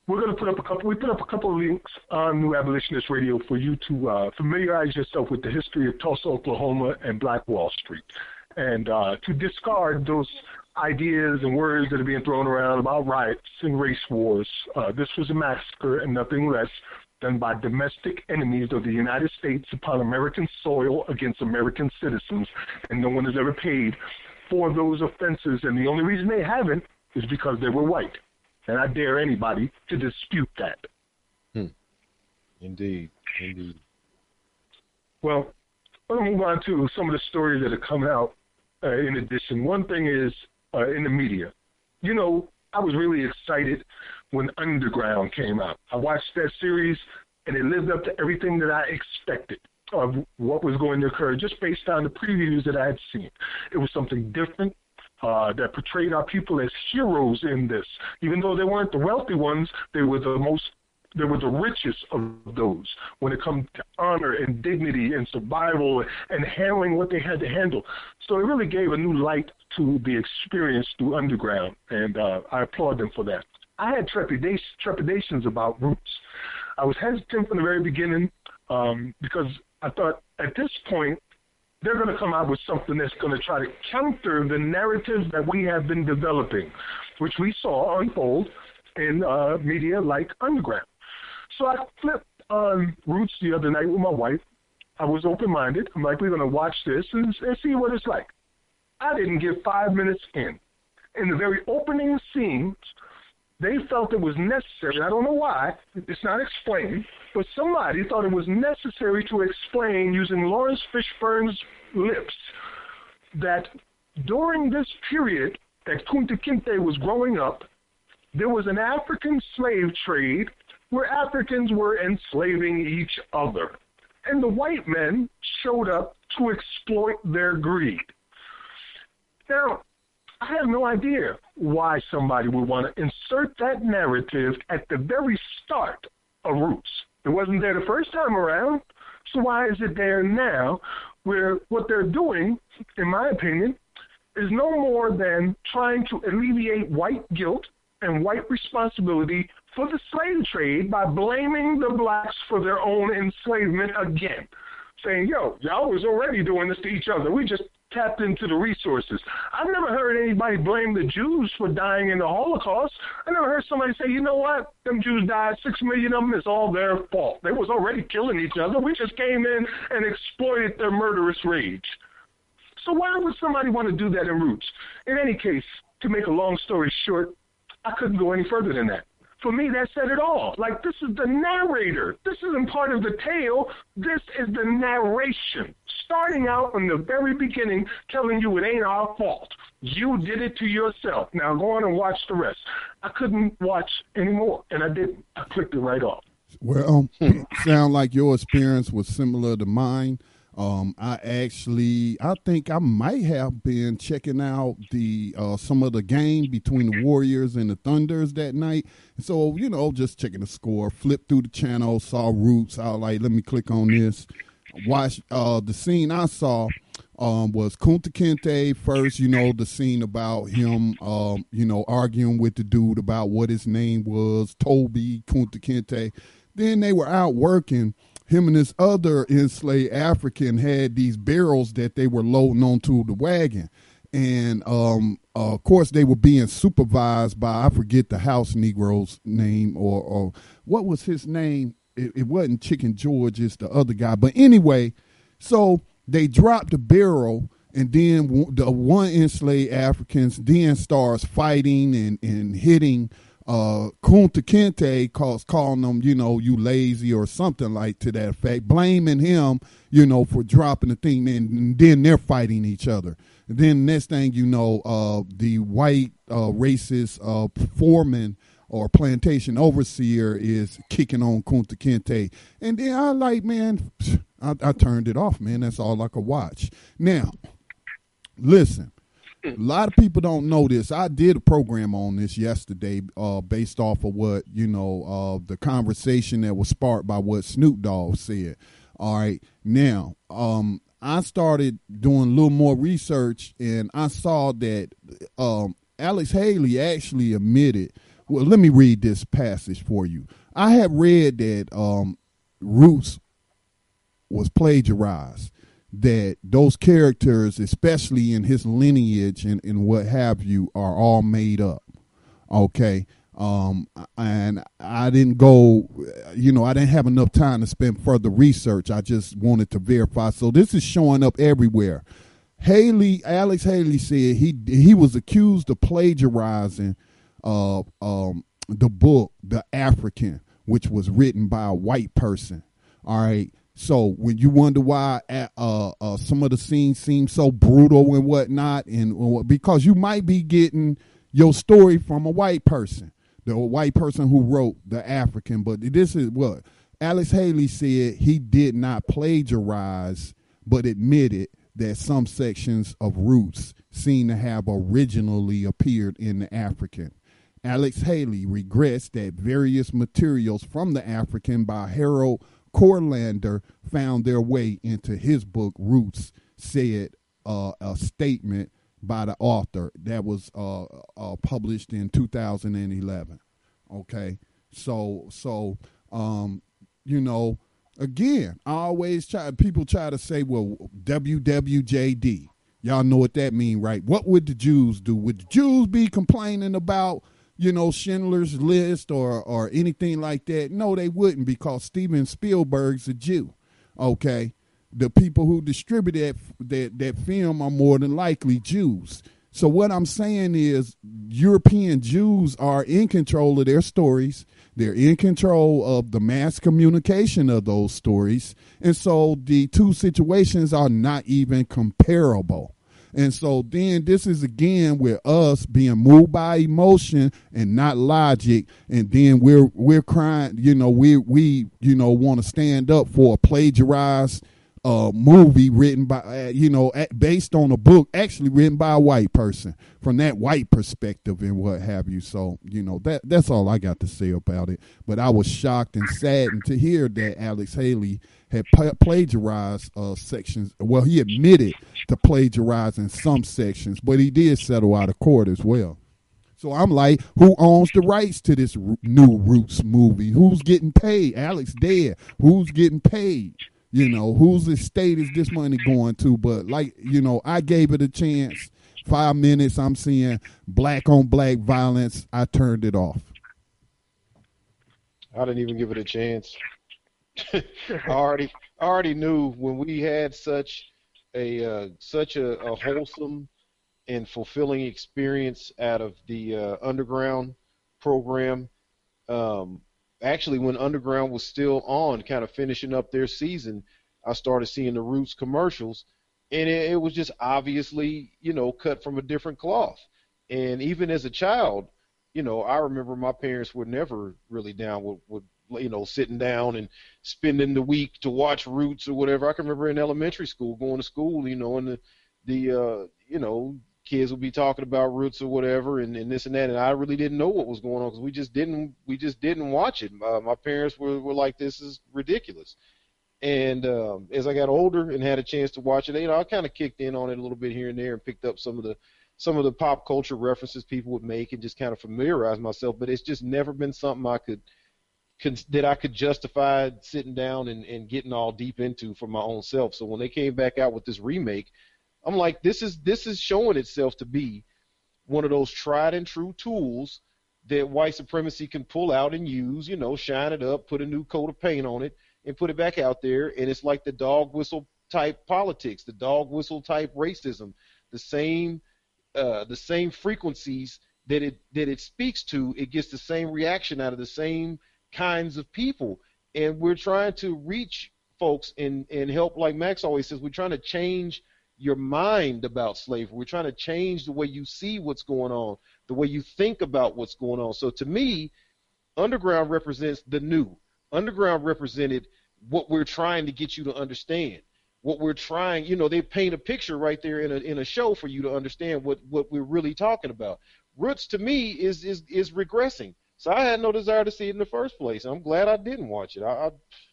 Speaker 3: we're going to put up a couple. We put up a couple of links on New Abolitionist Radio for you to familiarize yourself with the history of Tulsa, Oklahoma, and Black Wall Street, and to discard those ideas and words that are being thrown around about riots and race wars. This was a massacre and nothing less done by domestic enemies of the United States upon American soil against American citizens, and no one has ever paid for those offenses, and the only reason they haven't is because they were white. And I dare anybody to dispute that.
Speaker 4: Indeed.
Speaker 3: Well, let's move on to some of the stories that have come out in addition. One thing is in the media. You know, I was really excited when Underground came out. I watched that series, and it lived up to everything that I expected of what was going to occur just based on the previews that I had seen. It was something different. that portrayed our people as heroes in this. Even though they weren't the wealthy ones, they were the richest of those when it comes to honor and dignity and survival and handling what they had to handle. So it really gave a new light to the experience through Underground, and I applaud them for that. I had trepidations about Roots. I was hesitant from the very beginning because I thought at this point they're going to come out with something that's going to try to counter the narratives that we have been developing, which we saw unfold in media like Underground. So I flipped on Roots the other night with my wife. I was open-minded. I'm like, we're going to watch this and see what it's like. I didn't get 5 minutes in. In the very opening scenes, they felt it was necessary. I don't know why. It's not explained. But somebody thought it was necessary to explain using Lawrence Fishburne's lips that during this period that Kunta Kinte was growing up, there was an African slave trade where Africans were enslaving each other. And the white men showed up to exploit their greed. Now, I have no idea why somebody would want to insert that narrative at the very start of Roots. It wasn't there the first time around, so why is it there now, where what they're doing, in my opinion, is no more than trying to alleviate white guilt and white responsibility for the slave trade by blaming the blacks for their own enslavement again. Saying, yo, y'all was already doing this to each other. We just tapped into the resources. I've never heard anybody blame the Jews for dying in the Holocaust. I never heard somebody say, you know what, them Jews died, 6 million of them, it's all their fault. They was already killing each other. We just came in and exploited their murderous rage. So why would somebody want to do that in Roots? In any case, to make a long story short, I couldn't go any further than that. For me, that said it all. Like, this is the narrator. This isn't part of the tale. This is the narration. Starting out from the very beginning, telling you it ain't our fault. You did it to yourself. Now go on and watch the rest. I couldn't watch anymore, and I didn't. I clicked it right off.
Speaker 1: Well, sound like your experience was similar to mine. I think I might have been checking out the some of the game between the Warriors and the Thunders that night. So, just checking the score, flipped through the channel, saw Roots. I was like, let me click on this. Watch the scene I saw was Kunta Kinte first, the scene about him, arguing with the dude about what his name was, Toby Kunta Kinte. Then they were out working. Him and this other enslaved African had these barrels that they were loading onto the wagon. And, of course, they were being supervised by, I forget the house Negro's name or what was his name? It wasn't Chicken George, it's the other guy. But anyway, so they dropped the barrel, and then the one enslaved Africans then starts fighting and hitting Kunta Kinte, calling them, you lazy or something like to that effect, blaming him, for dropping the thing, and then they're fighting each other. And then next thing the white racist foreman or plantation overseer is kicking on Kunta Kinte. And then I like, man, I turned it off, man. That's all I could watch. Now, listen. A lot of people don't know this. I did a program on this yesterday based off of what, the conversation that was sparked by what Snoop Dogg said. All right. Now, I started doing a little more research, and I saw that Alex Haley actually admitted. Well, let me read this passage for you. I had read that Roots was plagiarized, that those characters, especially in his lineage and what have you, are all made up. Okay. And I didn't go, I didn't have enough time to spend further research. I just wanted to verify. So this is showing up everywhere. Alex Haley said he was accused of plagiarizing the book, The African, which was written by a white person. All right. So when you wonder why some of the scenes seem so brutal and whatnot, and because you might be getting your story from a white person, the white person who wrote The African. But this is what Alex Haley said. He did not plagiarize, but admitted that some sections of Roots seem to have originally appeared in the African. Alex Haley regrets that various materials from the African by Harold Corlander found their way into his book Roots, said a statement by the author that was published in 2011. Okay, so again, I always people try to say, well, WWJD. Y'all know what that mean, right? What would the Jews do? Would the Jews be complaining about, Schindler's List or anything like that? No, they wouldn't, because Steven Spielberg's a Jew. Okay, the people who distribute that film are more than likely Jews. So what I'm saying is, European Jews are in control of their stories. They're in control of the mass communication of those stories. And so the two situations are not even comparable. And so then this is again with us being moved by emotion and not logic. And then we're crying, we want to stand up for a plagiarized movie written by, based on a book actually written by a white person from that white perspective and what have you. So, that's all I got to say about it. But I was shocked and saddened to hear that Alex Haley had plagiarized sections. Well, he admitted to plagiarizing some sections, but he did settle out of court as well. So I'm like, who owns the rights to this new Roots movie? Who's getting paid? Alex dead. Who's getting paid? Whose estate is this money going to? But I gave it a chance. 5 minutes, I'm seeing black on black violence. I turned it off.
Speaker 4: I didn't even give it a chance. I already knew when we had such a wholesome and fulfilling experience out of the Underground program. Actually, when Underground was still on, kind of finishing up their season, I started seeing the Roots commercials, and it was just obviously, cut from a different cloth. And even as a child, I remember my parents were never really down with sitting down and spending the week to watch Roots or whatever. I can remember in elementary school, going to school, and the kids would be talking about Roots or whatever and this and that, and I really didn't know what was going on because we just didn't watch it. My parents were like, this is ridiculous. And as I got older and had a chance to watch it, I kind of kicked in on it a little bit here and there and picked up some of the pop culture references people would make and just kind of familiarize myself. But it's just never been something I could justify sitting down and getting all deep into for my own self. So when they came back out with this remake, I'm like, this is showing itself to be one of those tried and true tools that white supremacy can pull out and use, shine it up, put a new coat of paint on it, and put it back out there. And it's like the dog whistle type politics, the dog whistle type racism, the same frequencies that it speaks to. It gets the same reaction out of the same kinds of people. And we're trying to reach folks and help, like Max always says, we're trying to change your mind about slavery. We're trying to change the way you see what's going on, the way you think about what's going on. So to me, Underground represents the new. Underground represented what we're trying to get you to understand. What we're trying, they paint a picture right there in a show for you to understand what we're really talking about. Roots to me is regressing. So I had no desire to see it in the first place. I'm glad I didn't watch it.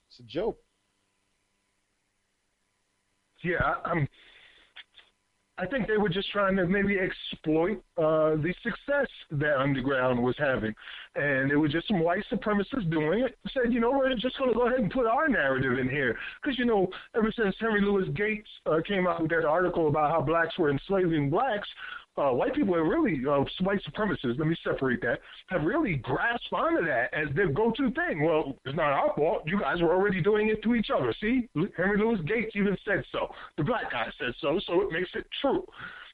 Speaker 4: It's a joke.
Speaker 3: Yeah, I think they were just trying to maybe exploit the success that Underground was having. And it was just some white supremacists doing it. Said, we're just going to go ahead and put our narrative in here. Because, ever since Henry Louis Gates came out with that article about how blacks were enslaving blacks, white people have really, white supremacists, let me separate that, have really grasped onto that as their go-to thing. Well, it's not our fault. You guys were already doing it to each other. See, Henry Louis Gates even said so. The black guy said so, so it makes it true.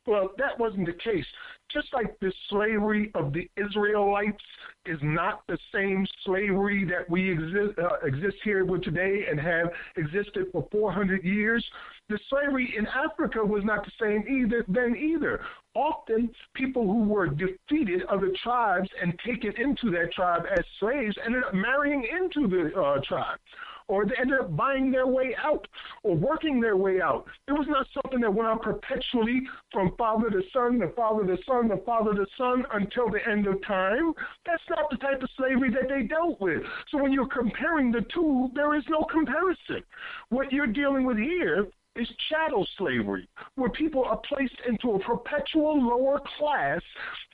Speaker 3: Well, that wasn't the case. Just like the slavery of the Israelites is not the same slavery that we exist here with today and have existed for 400 years, the slavery in Africa was not the same either. Often, people who were defeated other tribes and taken into that tribe as slaves ended up marrying into the tribe. or they ended up buying their way out or working their way out. It was not something that went on perpetually from father to son to father to son to father to son until the end of time. That's not the type of slavery that they dealt with. So when you're comparing the two, there is no comparison. What you're dealing with here is chattel slavery, where people are placed into a perpetual lower class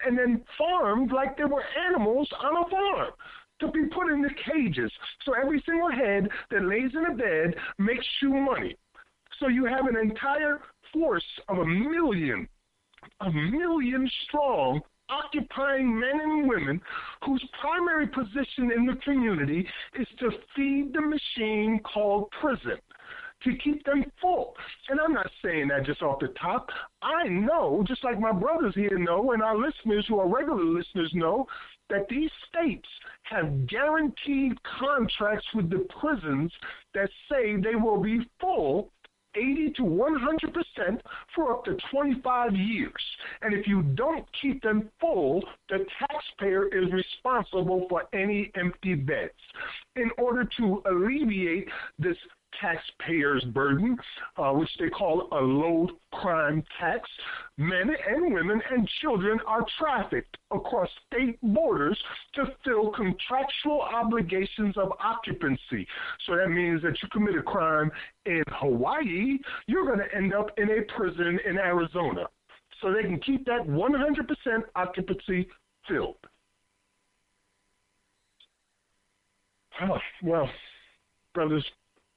Speaker 3: and then farmed like they were animals on a farm to be put into cages. So every single head that lays in a bed makes you money. So you have an entire force of a million strong, occupying men and women whose primary position in the community is to feed the machine called prison, to keep them full. And I'm not saying that just off the top. I know, just like my brothers here know, and our listeners who are regular listeners know, that these states have guaranteed contracts with the prisons that say they will be full 80 to 100% for up to 25 years. And if you don't keep them full, the taxpayer is responsible for any empty beds. In order to alleviate this taxpayer's burden, which they call a low crime tax, men and women and children are trafficked across state borders to fill contractual obligations of occupancy. So that means that you commit a crime in Hawaii, you're going to end up in a prison in Arizona. So they can keep that 100% occupancy filled. Oh, well, brothers,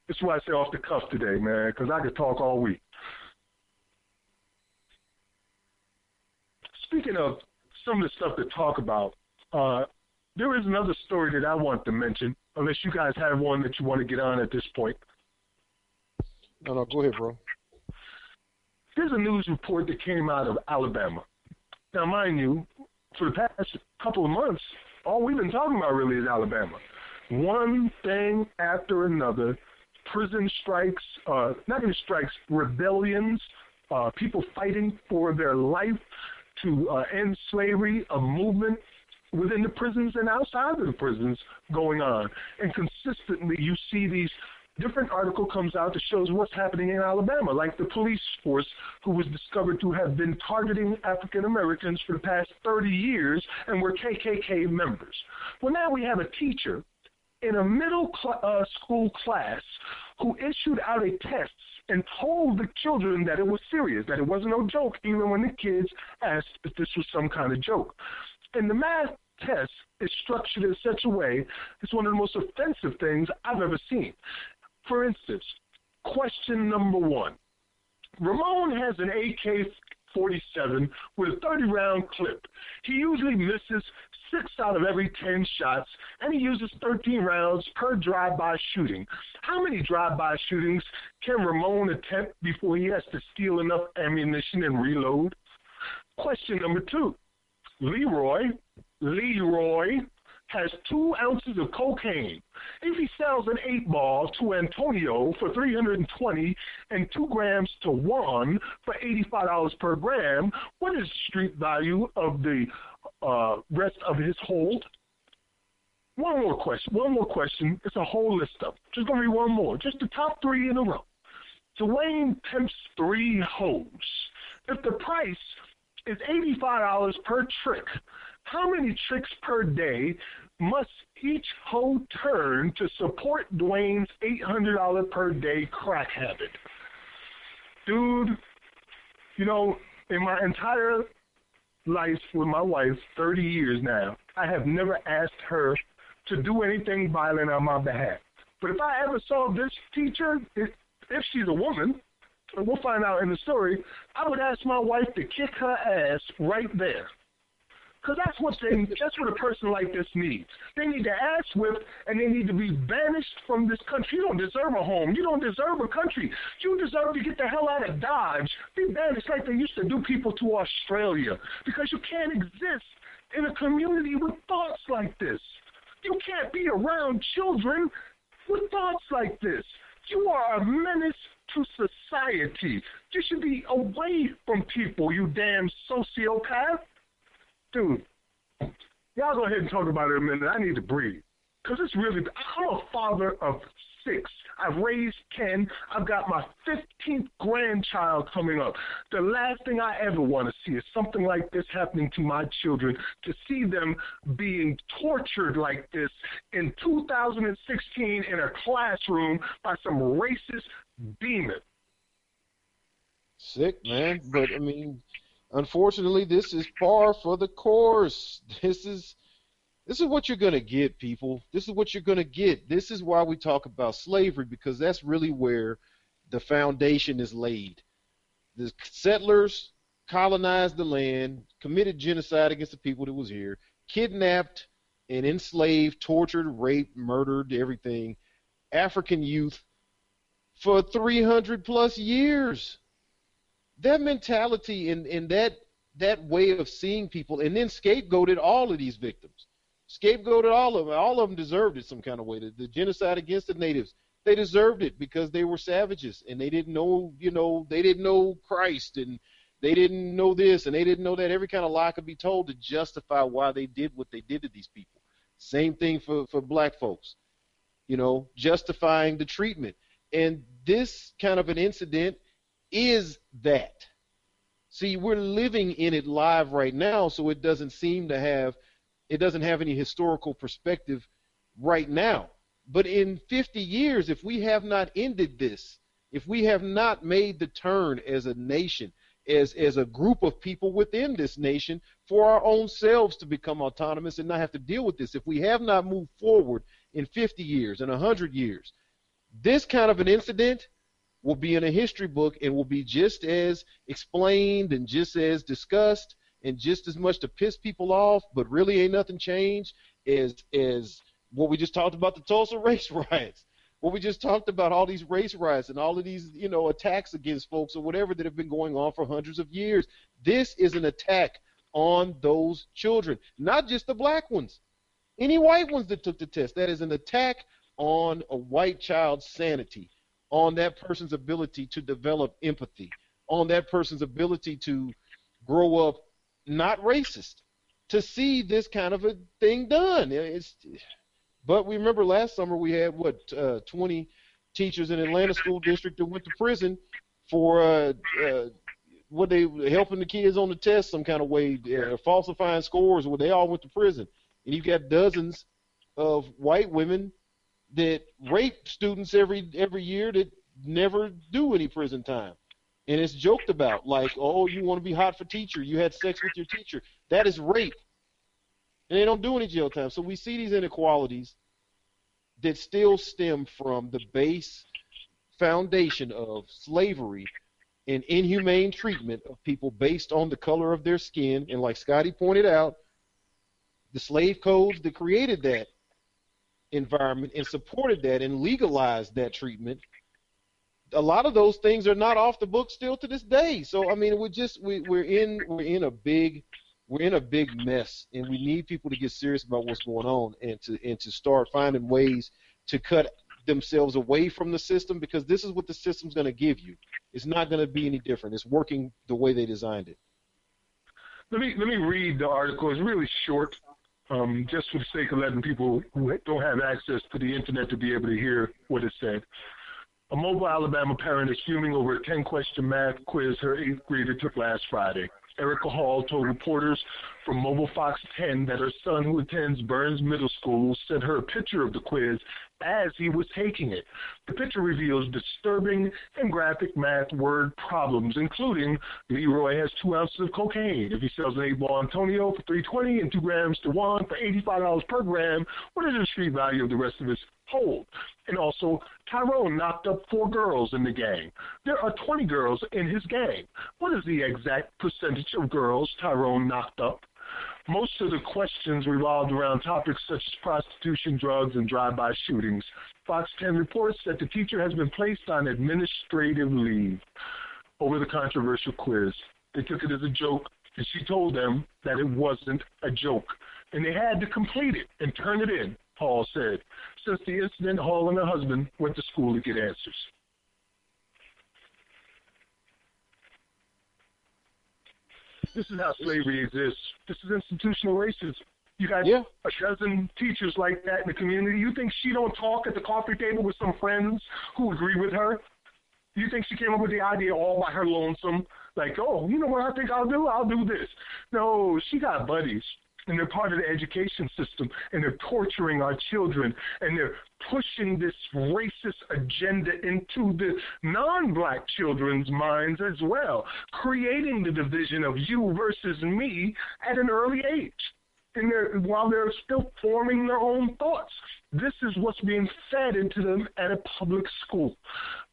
Speaker 3: that's why I say off the cuff today, man, because I could talk all week. Speaking of some of the stuff to talk about, there is another story that I want to mention, unless you guys have one that you want to get on at this point.
Speaker 4: No, go ahead, bro.
Speaker 3: There's a news report that came out of Alabama. Now, mind you, for the past couple of months, all we've been talking about really is Alabama. One thing after another, prison strikes, not even strikes, rebellions, people fighting for their life to end slavery, a movement within the prisons and outside of the prisons going on. And consistently you see these different article comes out that shows what's happening in Alabama, like the police force who was discovered to have been targeting African Americans for the past 30 years and were KKK members. Well, now we have a teacher in a middle school class who issued out a test and told the children that it was serious, that it wasn't no joke, even when the kids asked if this was some kind of joke. And the math test is structured in such a way, it's one of the most offensive things I've ever seen. For instance, question number 1. Ramon has an AK-47 with a 30-round clip. He usually misses 6 out of every 10 shots, and he uses 13 rounds per drive-by shooting. How many drive-by shootings can Ramon attempt before he has to steal enough ammunition and reload? Question number 2. Leroy has 2 ounces of cocaine. If he sells an 8-ball to Antonio for $320 and 2 grams to Juan for $85 per gram, what is the street value of the rest of his hold? One more question. It's a whole list of them. Just going to be one more. Just the top 3 in a row. Dwayne pimps 3 hoes. If the price is $85 per trick, how many tricks per day must each hoe turn to support Dwayne's $800 per day crack habit? Dude, you know, in my entire life with my wife, 30 years now, I have never asked her to do anything violent on my behalf. But if I ever saw this teacher, if she's a woman, and we'll find out in the story, I would ask my wife to kick her ass right there. Because that's what a person like this needs. They need their ass whipped, and they need to be banished from this country. You don't deserve a home. You don't deserve a country. You deserve to get the hell out of Dodge. Be banished like they used to do people to Australia. Because you can't exist in a community with thoughts like this. You can't be around children with thoughts like this. You are a menace to society. You should be away from people, you damn sociopath. Dude, y'all go ahead and talk about it a minute. I need to breathe. Because it's really, I'm a father of 6. I've raised 10. I've got my 15th grandchild coming up. The last thing I ever want to see is something like this happening to my children, to see them being tortured like this in 2016 in a classroom by some racist demon.
Speaker 4: Sick, man. But, I mean, unfortunately, this is par for the course. This is what you're going to get, people. This is what you're going to get. This is why we talk about slavery, because that's really where the foundation is laid. The settlers colonized the land, committed genocide against the people that was here, kidnapped and enslaved, tortured, raped, murdered, everything, African youth for 300 plus years. That mentality and that way of seeing people, and then scapegoated all of these victims. Scapegoated all of them. All of them deserved it some kind of way. The genocide against the natives, they deserved it because they were savages and they didn't know, they didn't know Christ and they didn't know this and they didn't know that. Every kind of lie could be told to justify why they did what they did to these people. Same thing for black folks, justifying the treatment. And this kind of an incident is that. See, we're living in it live right now, so it doesn't have any historical perspective right now. But in 50 years, if we have not ended this, if we have not made the turn as a nation, as a group of people within this nation, for our own selves to become autonomous and not have to deal with this, if we have not moved forward in 50 years and 100 years, this kind of an incident will be in a history book and will be just as explained and just as discussed and just as much to piss people off, but really ain't nothing changed as what we just talked about, the Tulsa race riots, what we just talked about, all these race riots and all of these, attacks against folks or whatever that have been going on for hundreds of years. This is an attack on those children, not just the black ones, any white ones that took the test. That is an attack on a white child's sanity, on that person's ability to develop empathy, on that person's ability to grow up not racist, to see this kind of a thing done. But we remember last summer we had, 20 teachers in Atlanta school district that went to prison for helping the kids on the test some kind of way, falsifying scores, where they all went to prison. And you've got dozens of white women that rape students every year that never do any prison time. And it's joked about, like, oh, you want to be hot for teacher, you had sex with your teacher. That is rape. And they don't do any jail time. So we see these inequalities that still stem from the base foundation of slavery and inhumane treatment of people based on the color of their skin. And like Scotty pointed out, the slave codes that created that environment and supported that and legalized that treatment, a lot of those things are not off the book still to this day. So I mean, we're in a big mess, and we need people to get serious about what's going on and to start finding ways to cut themselves away from the system, because this is what the system's going to give you. It's not going to be any different. It's working the way they designed it.
Speaker 3: Let me read the article. It's really short, just for the sake of letting people who don't have access to the internet to be able to hear what it said. A Mobile, Alabama parent is fuming over a 10-question math quiz her 8th grader took last Friday. Erica Hall told reporters from Mobile Fox 10 that her son, who attends Burns Middle School, sent her a picture of the quiz as he was taking it. The picture reveals disturbing and graphic math word problems, including Leroy has 2 ounces of cocaine. If he sells an 8-ball Antonio for $3.20 and 2 grams to Juan for $85 per gram, what is the street value of the rest of his hold? And also, Tyrone knocked up 4 girls in the gang. There are 20 girls in his gang. What is the exact percentage of girls Tyrone knocked up? Most of the questions revolved around topics such as prostitution, drugs, and drive-by shootings. Fox 10 reports that the teacher has been placed on administrative leave over the controversial quiz. They took it as a joke, and she told them that it wasn't a joke, and they had to complete it and turn it in, Hall said. Since the incident, Hall and her husband went to school to get answers. This is how slavery exists. This is institutional racism. You got
Speaker 4: Yeah.
Speaker 3: a dozen teachers like that in the community. You think she don't talk at the coffee table with some friends who agree with her? You think she came up with the idea all by her lonesome? Like, oh, you know what I think I'll do? I'll do this. No, she got buddies, and they're part of the education system, and they're torturing our children, and they're pushing this racist agenda into the non-black children's minds as well, creating the division of you versus me at an early age. And while they're still forming their own thoughts. This is what's being fed into them at a public school.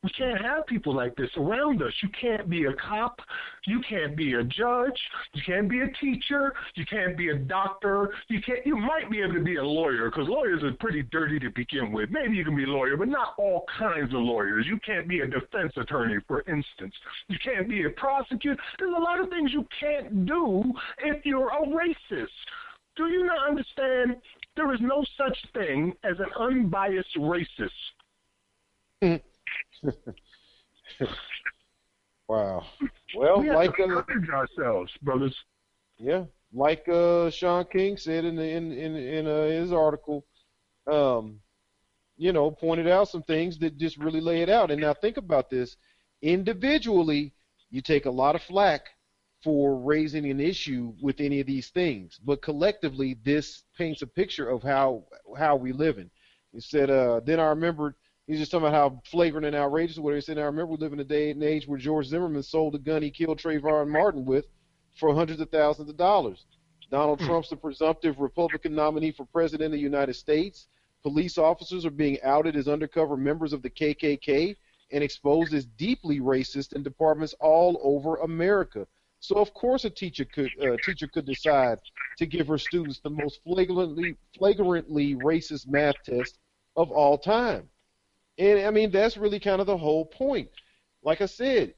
Speaker 3: We can't have people like this around us. You can't be a cop. You can't be a judge. You can't be a teacher. You can't be a doctor. You might be able to be a lawyer, because lawyers are pretty dirty to begin with. Maybe you can be a lawyer, but not all kinds of lawyers. You can't be a defense attorney, for instance. You can't be a prosecutor. There's a lot of things you can't do if you're a racist. Do you not understand? There is no such thing as an unbiased racist.
Speaker 4: Wow. Well,
Speaker 3: we have to encourage ourselves, brothers.
Speaker 4: Yeah, like Sean King said in his article, pointed out some things that just really lay it out. And now think about this: individually, you take a lot of flack for raising an issue with any of these things, but collectively this paints a picture of how we living. He said, then I remembered, he's just talking about how flagrant and outrageous what he said. I remember we live in a day and age where George Zimmerman sold the gun he killed Trayvon Martin with for hundreds of thousands of dollars. Donald Trump's the presumptive Republican nominee for president of the United States. Police officers are being outed as undercover members of the KKK and exposed as deeply racist in departments all over America. So of course a teacher could decide to give her students the most flagrantly racist math test of all time. And I mean, that's really kind of the whole point. Like I said,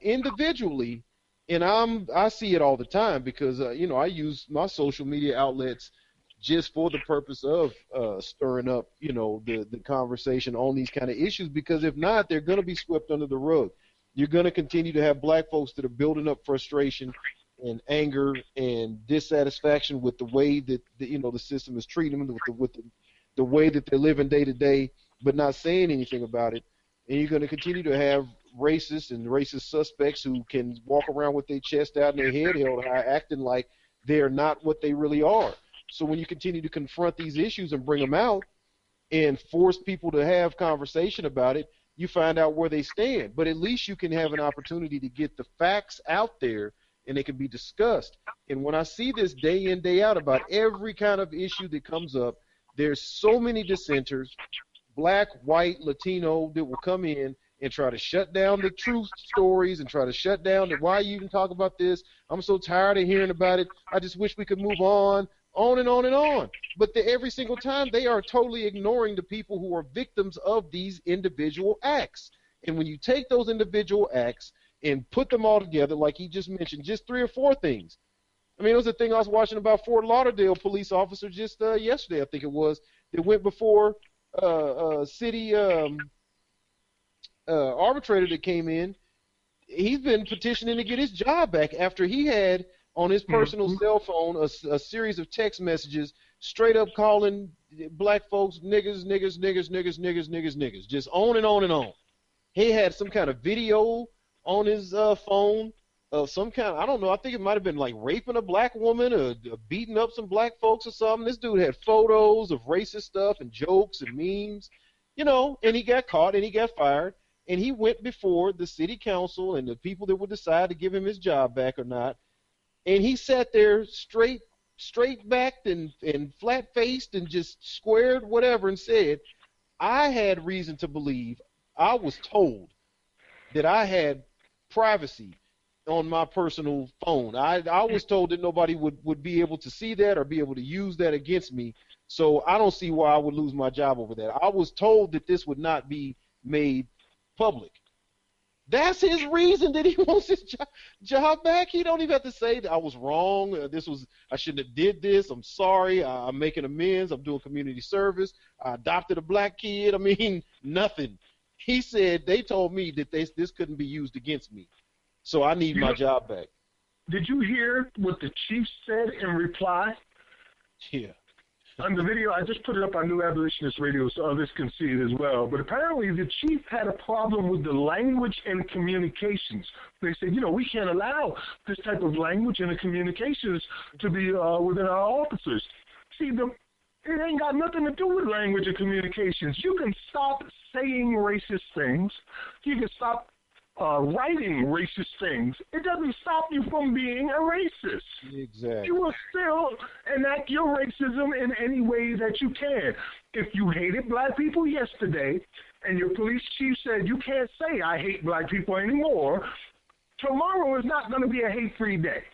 Speaker 4: individually, and I see it all the time because I use my social media outlets just for the purpose of stirring up the conversation on these kind of issues, because if not, they're going to be swept under the rug. You're going to continue to have black folks that are building up frustration and anger and dissatisfaction with the way that the system is treating them, with the way that they're living day to day, but not saying anything about it. And you're going to continue to have racists and racist suspects who can walk around with their chest out and their head held high, acting like they're not what they really are. So when you continue to confront these issues and bring them out and force people to have conversation about it, you find out where they stand. But at least you can have an opportunity to get the facts out there and they can be discussed. And when I see this day in, day out about every kind of issue that comes up, there's so many dissenters, black, white, Latino, that will come in and try to shut down the truth stories and try to shut down that why you even talk about this. I'm so tired of hearing about it. I just wish we could move on and on and on. But every single time they are totally ignoring the people who are victims of these individual acts. And when you take those individual acts and put them all together, like he just mentioned, just 3 or 4 things. I mean, it was a thing I was watching about Fort Lauderdale police officer just yesterday, I think it was, that went before a city arbitrator that came in. He's been petitioning to get his job back after he had on his personal cell phone a series of text messages straight up calling black folks niggers, niggers, niggers, niggers, niggers, niggers, niggers, just on and on and on. He had some kind of video on his phone of some kind, I don't know, I think it might have been like raping a black woman or beating up some black folks or something. This dude had photos of racist stuff and jokes and memes, and he got caught and he got fired. And he went before the city council and the people that would decide to give him his job back or not. And he sat there straight-backed and flat-faced and just squared whatever and said, I had reason to believe, I was told that I had privacy on my personal phone. I was told that nobody would be able to see that or be able to use that against me, so I don't see why I would lose my job over that. I was told that this would not be made public. That's his reason that he wants his job back. He don't even have to say that I was wrong. I shouldn't have did this. I'm sorry. I'm making amends. I'm doing community service. I adopted a black kid. I mean, nothing. He said they told me that this couldn't be used against me, so I need my job back.
Speaker 3: Did you hear what the chief said in reply?
Speaker 4: Yeah.
Speaker 3: On the video, I just put it up on New Abolitionist Radio so others can see it as well. But apparently the chief had a problem with the language and communications. They said, we can't allow this type of language and the communications to be within our officers. See, it ain't got nothing to do with language and communications. You can stop saying racist things. You can stop writing racist things. It doesn't stop you from being a racist.
Speaker 4: Exactly.
Speaker 3: You will still enact your racism in any way that you can. If you hated black people yesterday and your police chief said you can't say I hate black people anymore, tomorrow is not going to be a hate-free day.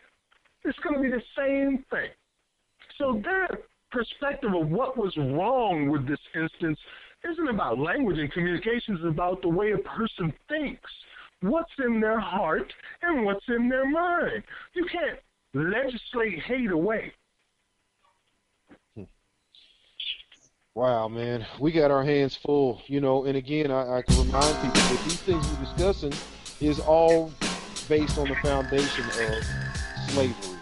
Speaker 3: It's going to be the same thing. So their perspective of what was wrong with this instance isn't about language and communications. It's about the way a person thinks. What's in their heart and what's in their mind. You can't legislate hate away.
Speaker 4: Wow, man. We got our hands full, and again, I can remind people that these things we're discussing is all based on the foundation of slavery.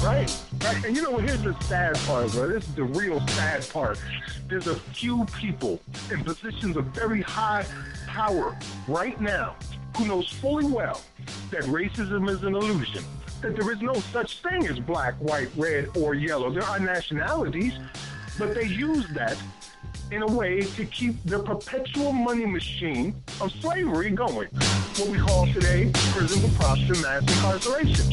Speaker 3: Right. And here's the sad part, bro. This is the real sad part. There's a few people in positions of very high power right now who knows fully well that racism is an illusion, that there is no such thing as black, white, red, or yellow. There are nationalities, but they use that in a way to keep the perpetual money machine of slavery going. What we call today prison for profit and mass incarceration.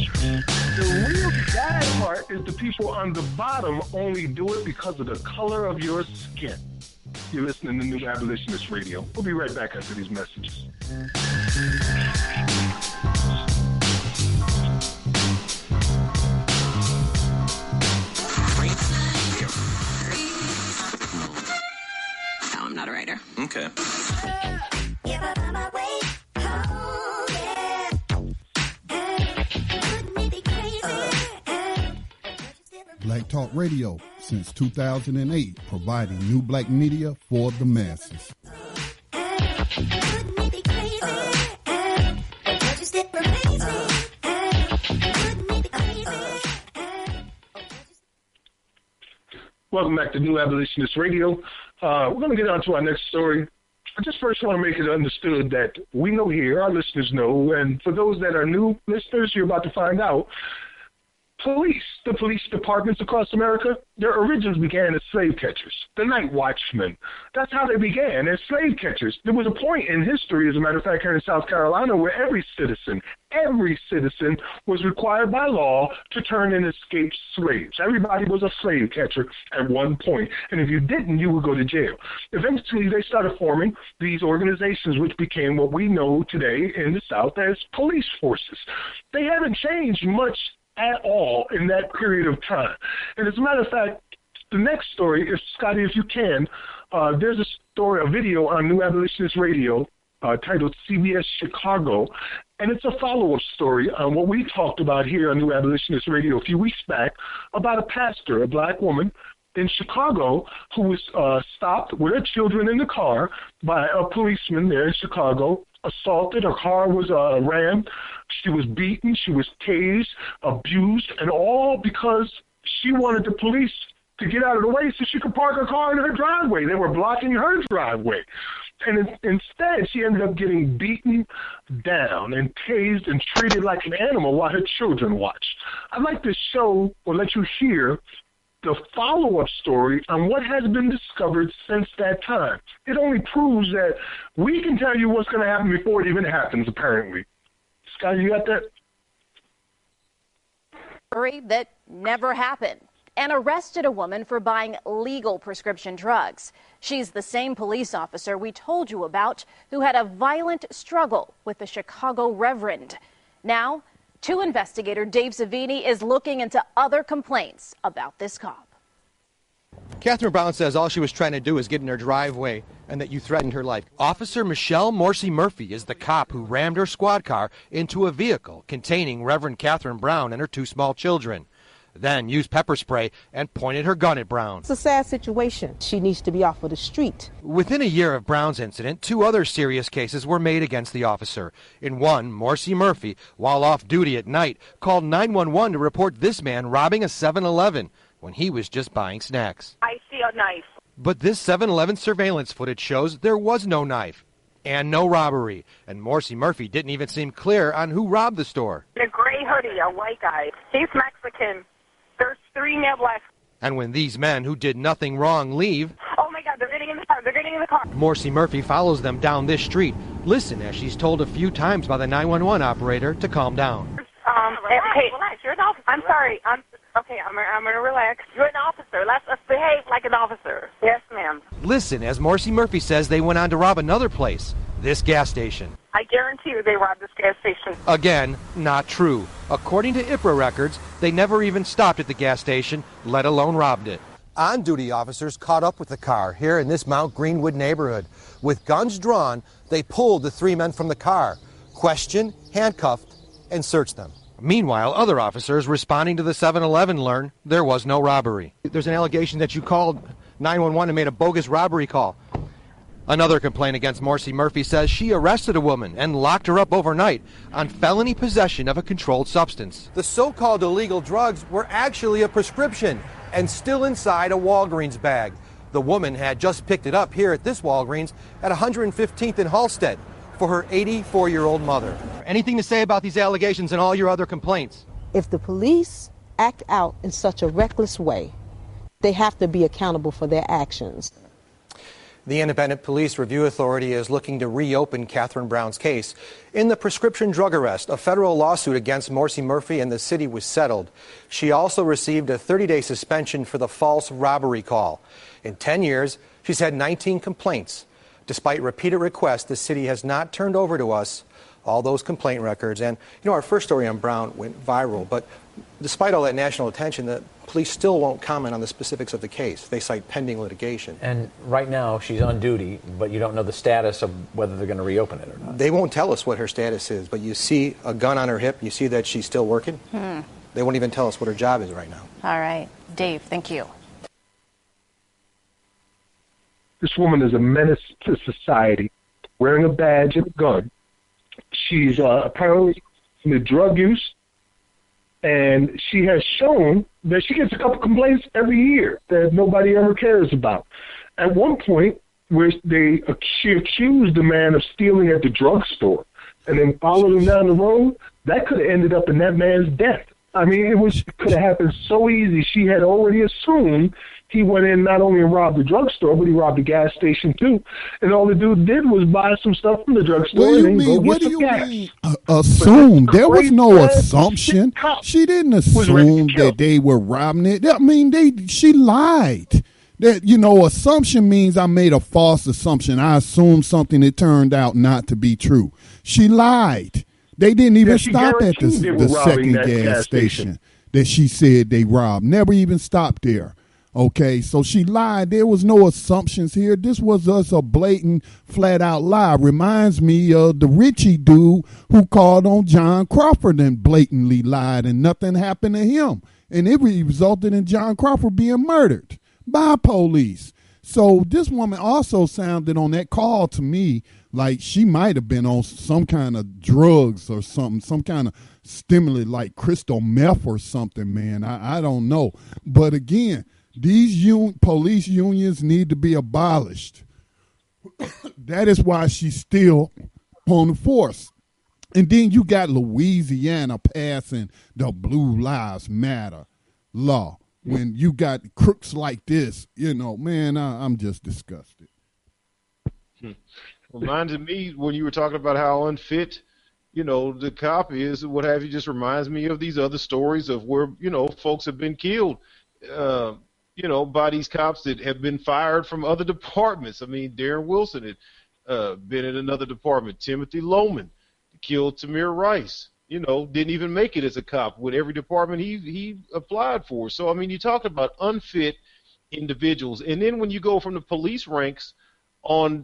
Speaker 3: The real bad part is the people on the bottom only do it because of the color of your skin. You're listening to New Abolitionist Radio. We'll be right back after these messages.
Speaker 5: No, I'm not a writer.
Speaker 6: Okay.
Speaker 1: Black Talk Radio, since 2008, providing new black media for the masses.
Speaker 3: Welcome back to New Abolitionist Radio. We're going to get on to our next story. I just first want to make it understood that we know here, our listeners know, and for those that are new listeners, you're about to find out, the police departments across America, their origins began as slave catchers, the night watchmen. That's how they began, as slave catchers. There was a point in history, as a matter of fact, here in South Carolina, where every citizen was required by law to turn in escaped slaves. Everybody was a slave catcher at one point, and if you didn't, you would go to jail. Eventually, they started forming these organizations, which became what we know today in the South as police forces. They haven't changed much at all in that period of time. And as a matter of fact, the next story, Scotty, if you can, there's a video on New Abolitionist Radio titled CBS Chicago, and it's a follow-up story on what we talked about here on New Abolitionist Radio a few weeks back about a pastor, a black woman in Chicago, who was stopped with her children in the car by a policeman there in Chicago, assaulted. Her car was rammed. She was beaten. She was tased, abused, and all because she wanted the police to get out of the way so she could park her car in her driveway. They were blocking her driveway. And instead, she ended up getting beaten down and tased and treated like an animal while her children watched. I'd like to show or let you hear the follow-up story on what has been discovered since that time. It only proves that we can tell you what's going to happen before it even happens, apparently. Scott, you got that?
Speaker 7: Story that never happened, and arrested a woman for buying legal prescription drugs. She's the same police officer we told you about who had a violent struggle with the Chicago Reverend. Now, investigator Dave Savini is looking into other complaints about this cop.
Speaker 8: Catherine Brown says all she was trying to do is get in her driveway and that you threatened her life. Officer Michelle Morsi Murphy is the cop who rammed her squad car into a vehicle containing Reverend Catherine Brown and her two small children. Then used pepper spray and pointed her gun at Brown.
Speaker 9: It's a sad situation. She needs to be off of the street.
Speaker 8: Within a year of Brown's incident, 2 other serious cases were made against the officer. In one, Morsi Murphy, while off duty at night, called 911 to report this man robbing a 7-Eleven. when he was just buying snacks.
Speaker 6: I see a knife.
Speaker 8: But this 7-Eleven surveillance footage shows there was no knife and no robbery. And Morsi Murphy didn't even seem clear on who robbed the store.
Speaker 6: A gray hoodie, a white guy. He's Mexican. There's 3 male blacks.
Speaker 8: And when these men who did nothing wrong leave,
Speaker 6: oh my God, they're getting in the car. They're getting in the car.
Speaker 8: Morsi Murphy follows them down this street. Listen as she's told a few times by the 911 operator to calm down.
Speaker 6: Relax. You're an officer. I'm sorry. I'm going to relax. You're an officer. Let's behave like an officer. Yes, ma'am.
Speaker 8: Listen as Morsi Murphy says they went on to rob another place, this gas station.
Speaker 6: I guarantee you they robbed this gas station.
Speaker 8: Again, not true. According to IPRA records, they never even stopped at the gas station, let alone robbed it. On-duty officers caught up with the car here in this Mount Greenwood neighborhood. With guns drawn, they pulled the 3 men from the car, questioned, handcuffed, and searched them. Meanwhile, other officers responding to the 7-Eleven learn there was no robbery. There's an allegation that you called 911 and made a bogus robbery call. Another complaint against Morsi Murphy says she arrested a woman and locked her up overnight on felony possession of a controlled substance. The so-called illegal drugs were actually a prescription and still inside a Walgreens bag. The woman had just picked it up here at this Walgreens at 115th and Halstead for her 84-year-old mother. Anything to say about these allegations and all your other complaints?
Speaker 9: If the police act out in such a reckless way, they have to be accountable for their actions.
Speaker 8: The Independent Police Review Authority is looking to reopen Catherine Brown's case. In the prescription drug arrest, a federal lawsuit against Morsi Murphy and the city was settled. She also received a 30-day suspension for the false robbery call. In 10 years, she's had 19 complaints. Despite repeated requests, the city has not turned over to us all those complaint records. And, our first story on Brown went viral, but despite all that national attention, the police still won't comment on the specifics of the case. They cite pending litigation.
Speaker 10: And right now, she's on duty, but you don't know the status of whether they're going to reopen it or not.
Speaker 8: They won't tell us what her status is, but you see a gun on her hip, you see that she's still working. They won't even tell us what her job is right now.
Speaker 7: All right. Dave, thank you.
Speaker 3: This woman is a menace to society, wearing a badge and a gun. She's apparently in the drug use, and she has shown that she gets a couple complaints every year that nobody ever cares about. At one point, where she accused the man of stealing at the drugstore and then followed him down the road, that could have ended up in that man's death. I mean, it could have happened so easy. She had already assumed he went in not only and robbed the drugstore, but he robbed the gas station too. And all the dude did was buy some stuff from the drugstore and then go get some gas.
Speaker 1: Assume? There was no assumption. She didn't assume that they were robbing it. I mean, she lied. That, assumption means I made a false assumption. I assumed something that turned out not to be true. She lied. They didn't even stop at the second gas station that she said they robbed. Never even stopped there. Okay, so she lied. There was no assumptions here. This was just a blatant, flat-out lie. Reminds me of the Richie dude who called on John Crawford and blatantly lied, and nothing happened to him. And it resulted in John Crawford being murdered by police. So this woman also sounded on that call to me like she might have been on some kind of drugs or something, some kind of stimulant like crystal meth or something, man. I don't know. But again, these police unions need to be abolished. That is why she's still on the force. And then you got Louisiana passing the Blue Lives Matter law. When you got crooks like this, man, I'm just disgusted.
Speaker 4: Reminded me when you were talking about how unfit, the cop is, what have you, just reminds me of these other stories of where, folks have been killed, by these cops that have been fired from other departments. I mean, Darren Wilson had been in another department. Timothy Loman killed Tamir Rice. Didn't even make it as a cop with every department he applied for. So, I mean, you talk about unfit individuals. And then when you go from the police ranks on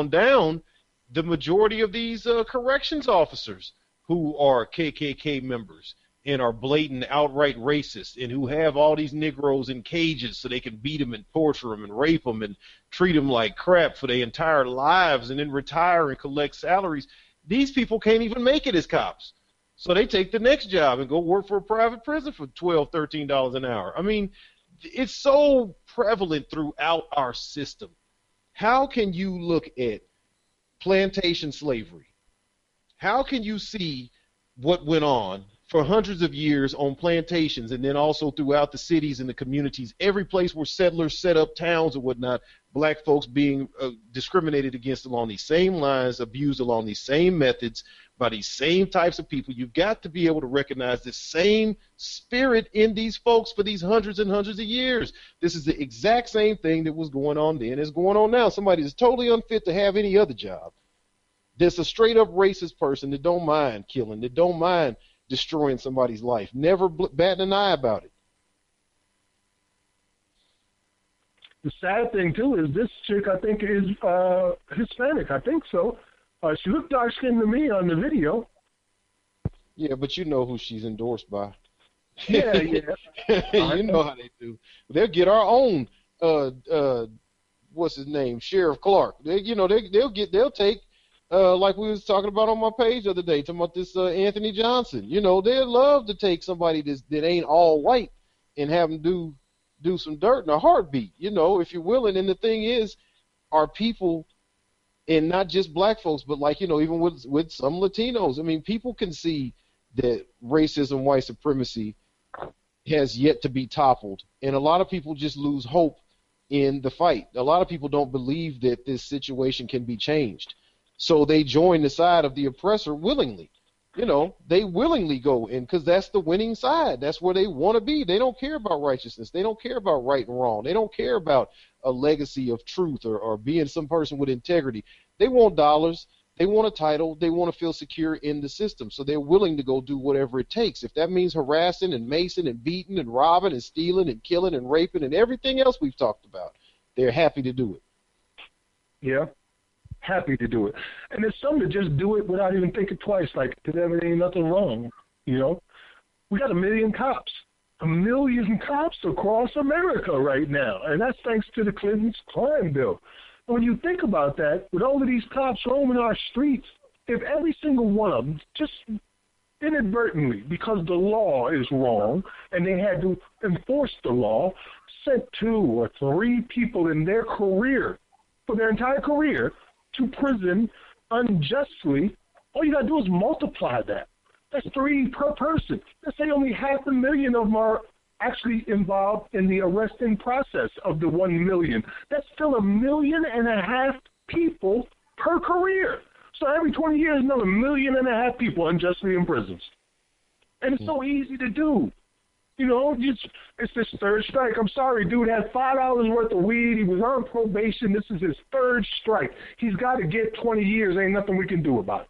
Speaker 4: down, the majority of these corrections officers who are KKK members and are blatant, outright racist, and who have all these Negroes in cages so they can beat them and torture them and rape them and treat them like crap for their entire lives and then retire and collect salaries, these people can't even make it as cops. So they take the next job and go work for a private prison for $12, $13 an hour. I mean, it's so prevalent throughout our system. How can you look at plantation slavery? How can you see what went on for hundreds of years on plantations and then also throughout the cities and the communities, every place where settlers set up towns and whatnot, black folks being discriminated against along these same lines, abused along these same methods by these same types of people? You've got to be able to recognize the same spirit in these folks for these hundreds and hundreds of years. This is the exact same thing that was going on then is going on now. Somebody is totally unfit to have any other job. There's a straight up racist person that don't mind killing, that don't mind destroying somebody's life, never batting an eye about it.
Speaker 3: The sad thing too is this chick, I think, is Hispanic. I think so. She looked dark skinned to me on the video.
Speaker 4: Yeah, but you know who she's endorsed by.
Speaker 3: Yeah.
Speaker 4: You know how they do. They'll get our own what's his name, Sheriff Clark. They'll take like we was talking about on my page the other day, talking about this Anthony Johnson. They'd love to take somebody that ain't all white and have them do some dirt in a heartbeat, if you're willing. And the thing is, our people, and not just black folks, but even with some Latinos, I mean, people can see that racism, white supremacy has yet to be toppled. And a lot of people just lose hope in the fight. A lot of people don't believe that this situation can be changed. So they join the side of the oppressor willingly. They willingly go in because that's the winning side. That's where they want to be. They don't care about righteousness. They don't care about right and wrong. They don't care about a legacy of truth or being some person with integrity. They want dollars. They want a title. They want to feel secure in the system. So they're willing to go do whatever it takes. If that means harassing and macing and beating and robbing and stealing and killing and raping and everything else we've talked about, they're happy to do it.
Speaker 3: Yeah. Happy to do it. And there's some that just do it without even thinking twice, like to them it ain't nothing wrong. We got 1 million cops. 1 million cops across America right now. And that's thanks to the Clinton's crime bill. And when you think about that, with all of these cops roaming our streets, if every single one of them just inadvertently, because the law is wrong and they had to enforce the law, sent 2 or 3 people in their career, for their entire career, to prison unjustly, all you got to do is multiply that. That's 3 per person. Let's say only 500,000 of them are actually involved in the arresting process of the 1 million. That's still 1.5 million people per career. So every 20 years, another 1.5 million people unjustly in prisons. And it's so easy to do. It's this third strike. I'm sorry, dude had $5 worth of weed. He was on probation. This is his 3rd strike. He's got to get 20 years. Ain't nothing we can do about it.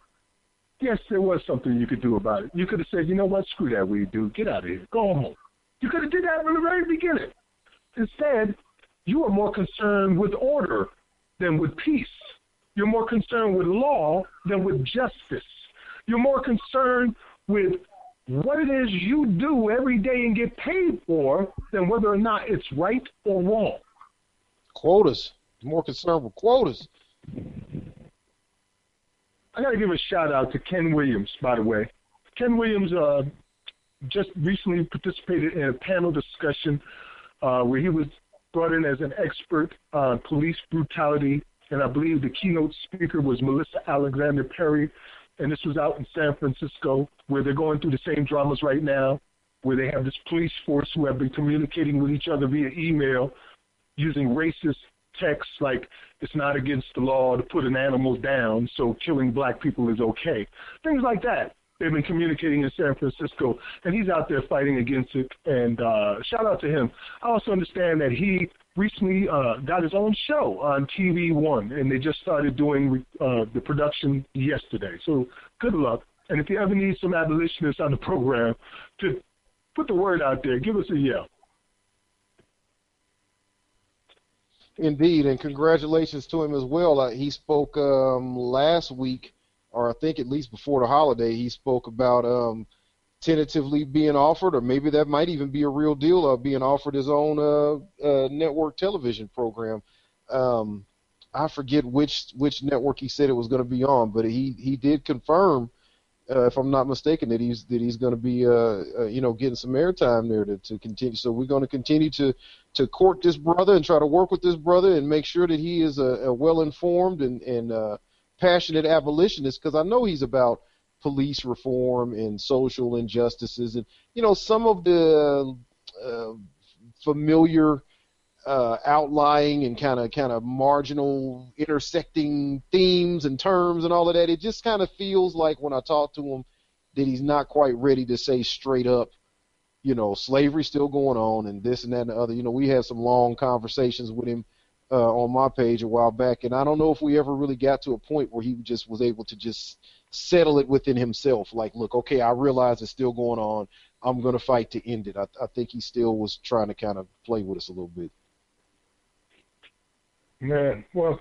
Speaker 3: Yes, there was something you could do about it. You could have said, you know what, screw that weed, dude. Get out of here. Go home. You could have did that from the very beginning. Instead, you are more concerned with order than with peace. You're more concerned with law than with justice. You're more concerned with what it is you do every day and get paid for than whether or not it's right or wrong.
Speaker 4: Quotas. More concerned with quotas.
Speaker 3: I got to give a shout out to Ken Williams, by the way. Ken Williams just recently participated in a panel discussion where he was brought in as an expert on police brutality, and I believe the keynote speaker was Melissa Alexander Perry. And this was out in San Francisco, where they're going through the same dramas right now, where they have this police force who have been communicating with each other via email using racist texts like it's not against the law to put an animal down, so killing black people is okay. Things like that. They've been communicating in San Francisco, and he's out there fighting against it, and shout out to him. I also understand that he recently got his own show on TV One, and they just started doing the production yesterday. So good luck. And if you ever need some abolitionists on the program to put the word out there, give us a yell.
Speaker 4: Indeed, and congratulations to him as well. He spoke last week, or I think at least before the holiday, he spoke about tentatively being offered, or maybe that might even be a real deal, being offered his own network television program. I forget which network he said it was going to be on, but he did confirm if I'm not mistaken, that he's going to be getting some airtime there to continue. So we're going to continue to court this brother and try to work with this brother and make sure that he is a well-informed and passionate abolitionist, because I know he's about police reform and social injustices and some of the familiar outlying and kind of marginal intersecting themes and terms and all of that. It just kind of feels like when I talk to him that he's not quite ready to say straight up, slavery's still going on and this and that and the other. We had some long conversations with him on my page a while back, and I don't know if we ever really got to a point where he just was able to just settle it within himself. Like, look, okay, I realize it's still going on. I'm going to fight to end it. I think he still was trying to kind of play with us a little bit.
Speaker 3: Man, well,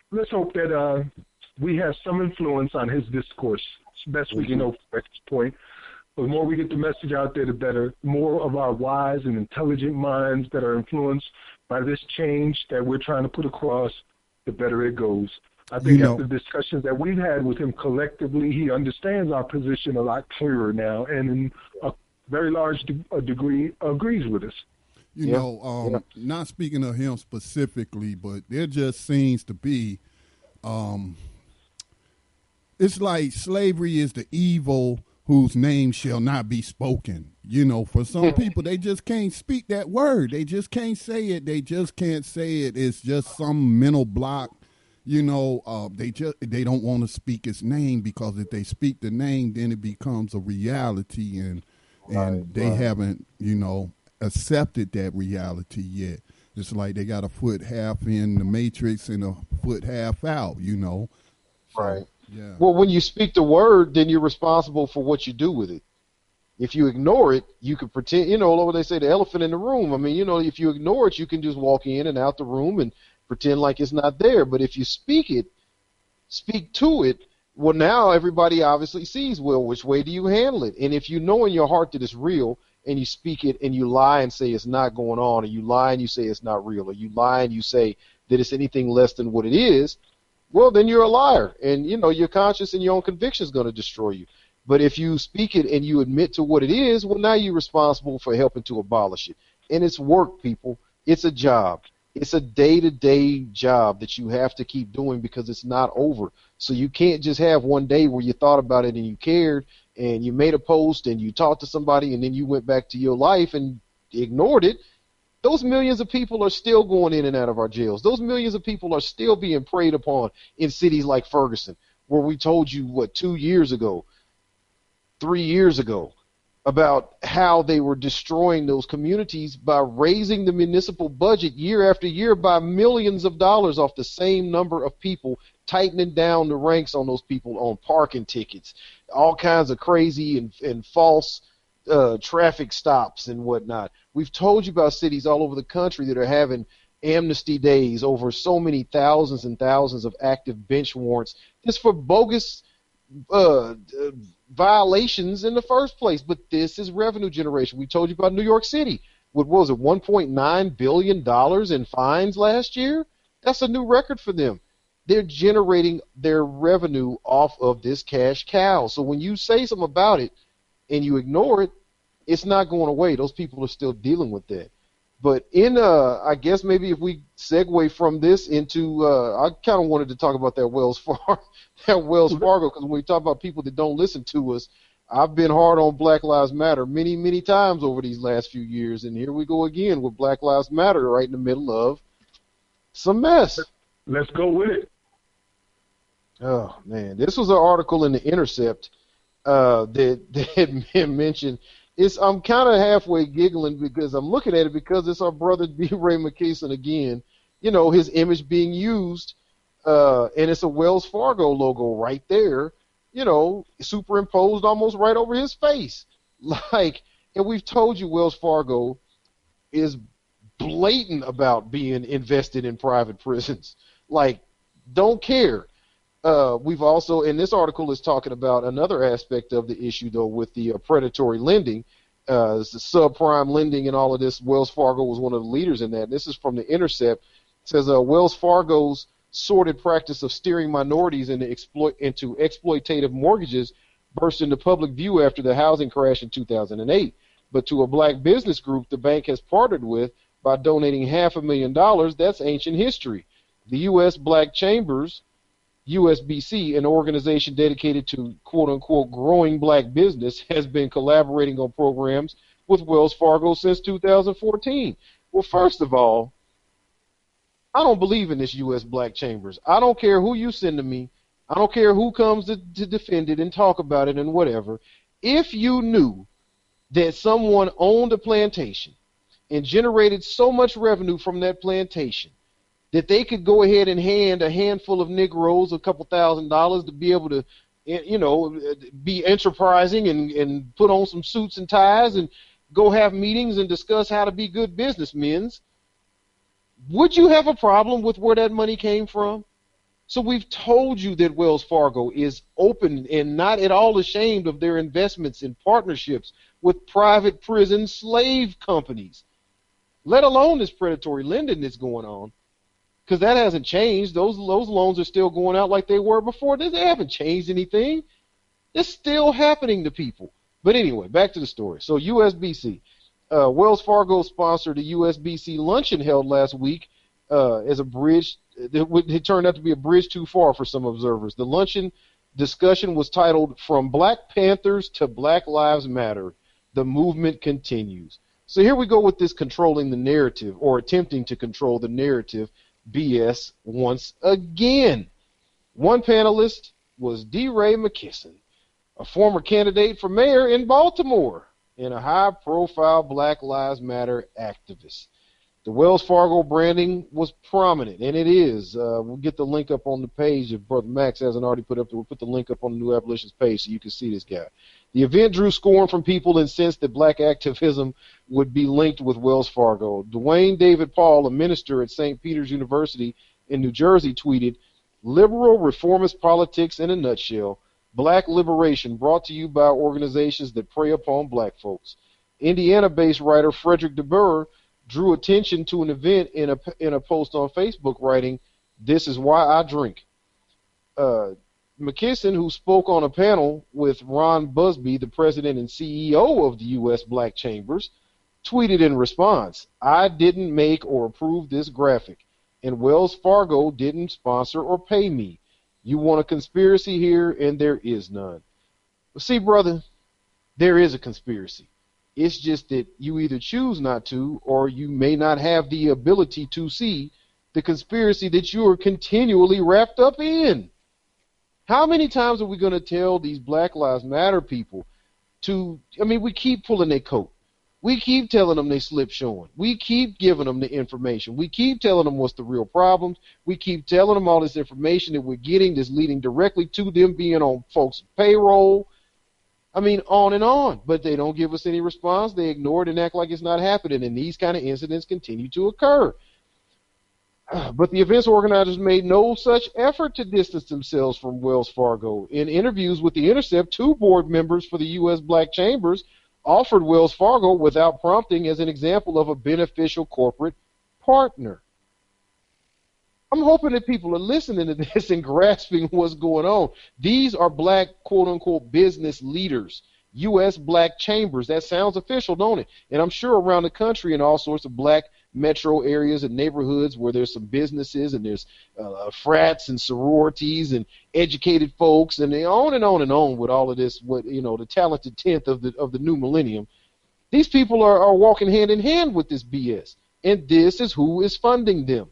Speaker 3: let's hope that we have some influence on his discourse. It's the best we can hope at this point. But the more we get the message out there, the better. More of our wise and intelligent minds that are influenced by this change that we're trying to put across, the better it goes. I think after the discussions that we've had with him collectively, he understands our position a lot clearer now, and in a very large degree agrees with us.
Speaker 1: Not speaking of him specifically, but there just seems to be, it's like slavery is the evil whose name shall not be spoken. For some people, they just can't speak that word. They just can't say it. They just can't say it. It's just some mental block. They don't want to speak its name, because if they speak the name, then it becomes a reality, and they haven't, accepted that reality yet. It's like they got a foot half in the matrix and a foot half out, So,
Speaker 4: right.
Speaker 1: Yeah.
Speaker 4: Well, when you speak the word, then you're responsible for what you do with it. If you ignore it, you can pretend, what they say, the elephant in the room. I mean, if you ignore it, you can just walk in and out the room and pretend like it's not there. But if you speak to it, well, now everybody obviously sees, well, which way do you handle it? And if you know in your heart that it's real, and you speak it and you lie and say it's not going on, or you lie and you say it's not real, or you lie and you say that it's anything less than what it is, well, then you're a liar, and your conscience and your own conviction is going to destroy you. But if you speak it and you admit to what it is, well, now you're responsible for helping to abolish it. And it's work, people. It's a job. It's a day-to-day job that you have to keep doing, because it's not over. So you can't just have one day where you thought about it and you cared and you made a post and you talked to somebody and then you went back to your life and ignored it. Those millions of people are still going in and out of our jails. Those millions of people are still being preyed upon in cities like Ferguson, where we told you, 2 years ago, 3 years ago, about how they were destroying those communities by raising the municipal budget year after year by millions of dollars off the same number of people, tightening down the ranks on those people on parking tickets, all kinds of crazy and false traffic stops and whatnot. We've told you about cities all over the country that are having amnesty days over so many thousands and thousands of active bench warrants just for bogus violations in the first place. But this is revenue generation. We told you about New York City. What was it, $1.9 billion in fines last year? That's a new record for them. They're generating their revenue off of this cash cow. So when you say something about it and you ignore it, it's not going away. Those people are still dealing with that. But I guess maybe if we segue from this into, I kind of wanted to talk about that Wells Fargo, because when we talk about people that don't listen to us, I've been hard on Black Lives Matter many, many times over these last few years, and here we go again with Black Lives Matter right in the middle of some mess.
Speaker 3: Let's go with it.
Speaker 4: Oh, man. This was an article in The Intercept that had mentioned. I'm kind of halfway giggling because I'm looking at it because it's our brother B. Ray McKeeson again. His image being used, and it's a Wells Fargo logo right there, superimposed almost right over his face. And we've told you Wells Fargo is blatant about being invested in private prisons. Don't care. We've also, and this article is talking about another aspect of the issue, though, with the predatory lending, the subprime lending and all of this. Wells Fargo was one of the leaders in that. And this is from The Intercept. It says Wells Fargo's sordid practice of steering minorities into exploitative mortgages burst into public view after the housing crash in 2008. But to a black business group the bank has partnered with by donating $500,000, that's ancient history. The U.S. Black Chambers, USBC, an organization dedicated to quote-unquote growing black business, has been collaborating on programs with Wells Fargo since 2014. Well, first of all, I don't believe in this U.S. Black Chambers. I don't care who you send to me. I don't care who comes to defend it and talk about it and whatever. If you knew that someone owned a plantation and generated so much revenue from that plantation that they could go ahead and hand a handful of Negroes a couple $1,000s to be able to, be enterprising and put on some suits and ties and go have meetings and discuss how to be good businessmen, would you have a problem with where that money came from? So we've told you that Wells Fargo is open and not at all ashamed of their investments in partnerships with private prison slave companies, let alone this predatory lending that's going on, because that hasn't changed. Those loans are still going out like they were before. They haven't changed anything. It's still happening to people. But anyway, back to the story. So USBC, Wells Fargo sponsored a USBC luncheon held last week as a bridge. It turned out to be a bridge too far for some observers. The luncheon discussion was titled "From Black Panthers to Black Lives Matter, the Movement Continues." So here we go with this controlling the narrative, or attempting to control the narrative, BS once again. One panelist was DeRay McKesson, a former candidate for mayor in Baltimore and a high-profile Black Lives Matter activist. The Wells Fargo branding was prominent, and it is. We'll get the link up on the page if Brother Max hasn't already put up. We'll put the link up on the New Abolitionist page so you can see this guy. The event drew scorn from people and sensed that black activism would be linked with Wells Fargo. Dwayne David Paul, a minister at St. Peter's University in New Jersey, tweeted, "Liberal reformist politics in a nutshell. Black liberation brought to you by organizations that prey upon black folks." Indiana-based writer Frederick DeBurr drew attention to an event in a post on Facebook, writing, "This is why I drink." McKesson, who spoke on a panel with Ron Busby, the president and CEO of the U.S. Black Chambers, tweeted in response, "I didn't make or approve this graphic, and Wells Fargo didn't sponsor or pay me. You want a conspiracy here, and there is none." Well, see, brother, there is a conspiracy. It's just that you either choose not to, or you may not have the ability to see the conspiracy that you are continually wrapped up in. How many times are we going to tell these Black Lives Matter people we keep pulling their coat. We keep telling them they slip showing. We keep giving them the information. We keep telling them what's the real problems. We keep telling them all this information that we're getting that's leading directly to them being on folks' payroll. On and on. But they don't give us any response. They ignore it and act like it's not happening. And these kind of incidents continue to occur. But the event's organizers made no such effort to distance themselves from Wells Fargo. In interviews with The Intercept, 2 board members for the U.S. Black Chambers offered Wells Fargo without prompting as an example of a beneficial corporate partner. I'm hoping that people are listening to this and grasping what's going on. These are black, quote-unquote, business leaders. U.S. Black Chambers. That sounds official, don't it? And I'm sure around the country in all sorts of black metro areas and neighborhoods where there's some businesses and there's frats and sororities and educated folks and on and on and on with all of this, the talented 10th of the new millennium. These people are walking hand in hand with this BS, and this is who is funding them.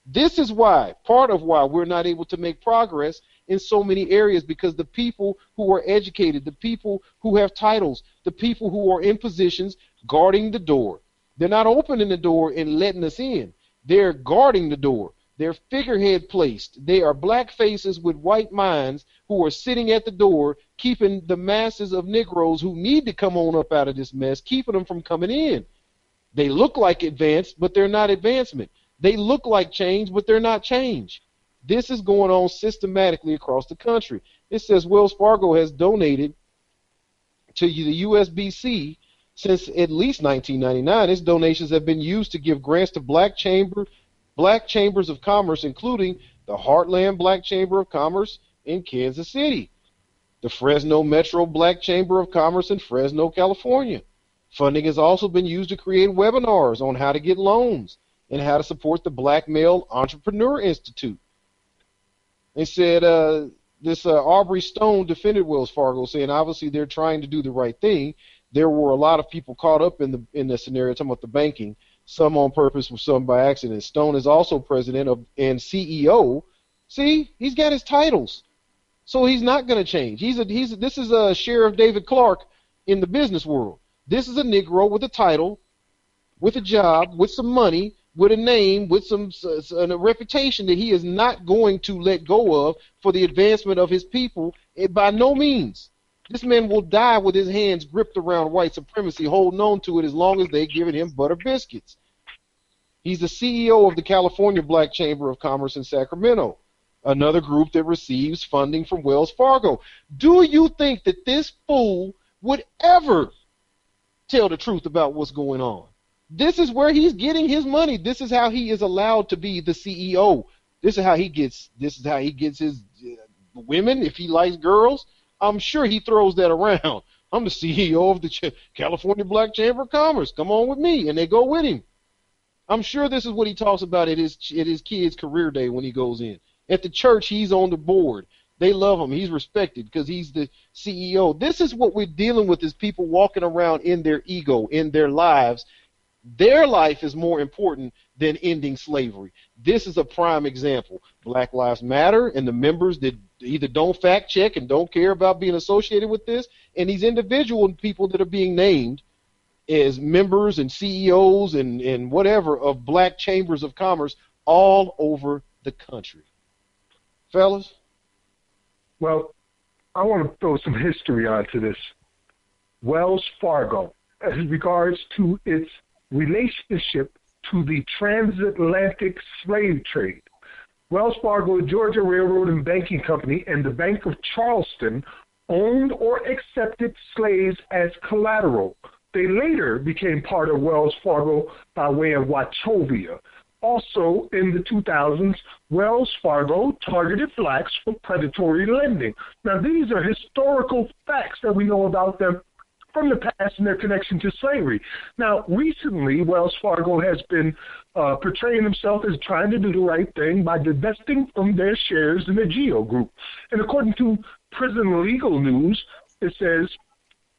Speaker 4: This is part of why we're not able to make progress in so many areas, because the people who are educated, the people who have titles, the people who are in positions guarding the door, they're not opening the door and letting us in. They're guarding the door. They're figurehead placed. They are black faces with white minds who are sitting at the door, keeping the masses of Negroes who need to come on up out of this mess, keeping them from coming in. They look like advanced, but they're not advancement. They look like change, but they're not change. This is going on systematically across the country. It says Wells Fargo has donated to the USBC since at least 1999. Its donations have been used to give grants to black chambers of commerce, including the Heartland Black Chamber of Commerce in Kansas City. the Fresno Metro Black Chamber of Commerce in Fresno, California. Funding has also been used to create webinars on how to get loans and how to support the Black Male Entrepreneur Institute. They said this Aubrey Stone defended Wells Fargo, saying obviously they're trying to do the right thing. There were a lot of people caught up in the scenario, talking about the banking, some on purpose, some by accident. Stone is also president and CEO. See, he's got his titles, so he's not going to change. This is a Sheriff David Clark in the business world. This is a Negro with a title, with a job, with some money, with a name, with a reputation that he is not going to let go of for the advancement of his people. By no means. This man will die with his hands gripped around white supremacy, holding on to it as long as they're giving him butter biscuits. He's the CEO of the California Black Chamber of Commerce in Sacramento, another group that receives funding from Wells Fargo. Do you think that this fool would ever tell the truth about what's going on? This is where he's getting his money. This is how he is allowed to be the CEO. This is how he gets his women, if he likes girls. I'm sure he throws that around. I'm the CEO of the California Black Chamber of Commerce. Come on with me, and they go with him. I'm sure this is what he talks about at his kid's career day when he goes in. At the church, he's on the board. They love him. He's respected because he's the CEO. This is what we're dealing with, is people walking around in their ego, in their lives. Their life is more important than ending slavery. This is a prime example. Black Lives Matter and the members that either don't fact check and don't care about being associated with this, and these individual people that are being named as members and CEOs and whatever of black chambers of commerce all over the country. Fellas?
Speaker 3: Well, I want to throw some history onto this. Wells Fargo, as regards to its relationship to the transatlantic slave trade. Wells Fargo, Georgia Railroad and Banking Company, and the Bank of Charleston owned or accepted slaves as collateral. They later became part of Wells Fargo by way of Wachovia. Also, in the 2000s, Wells Fargo targeted blacks for predatory lending. Now, these are historical facts that we know about them from the past and their connection to slavery. Now, recently, Wells Fargo has been portraying himself as trying to do the right thing by divesting from their shares in the GEO Group. And according to Prison Legal News, it says,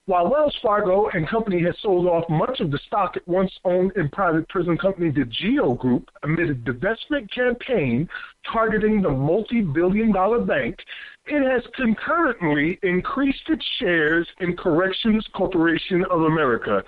Speaker 3: while Wells Fargo and Company has sold off much of the stock it once owned in private prison company the GEO Group amid a divestment campaign targeting the multi-billion-dollar bank, it has concurrently increased its shares in Corrections Corporation of America.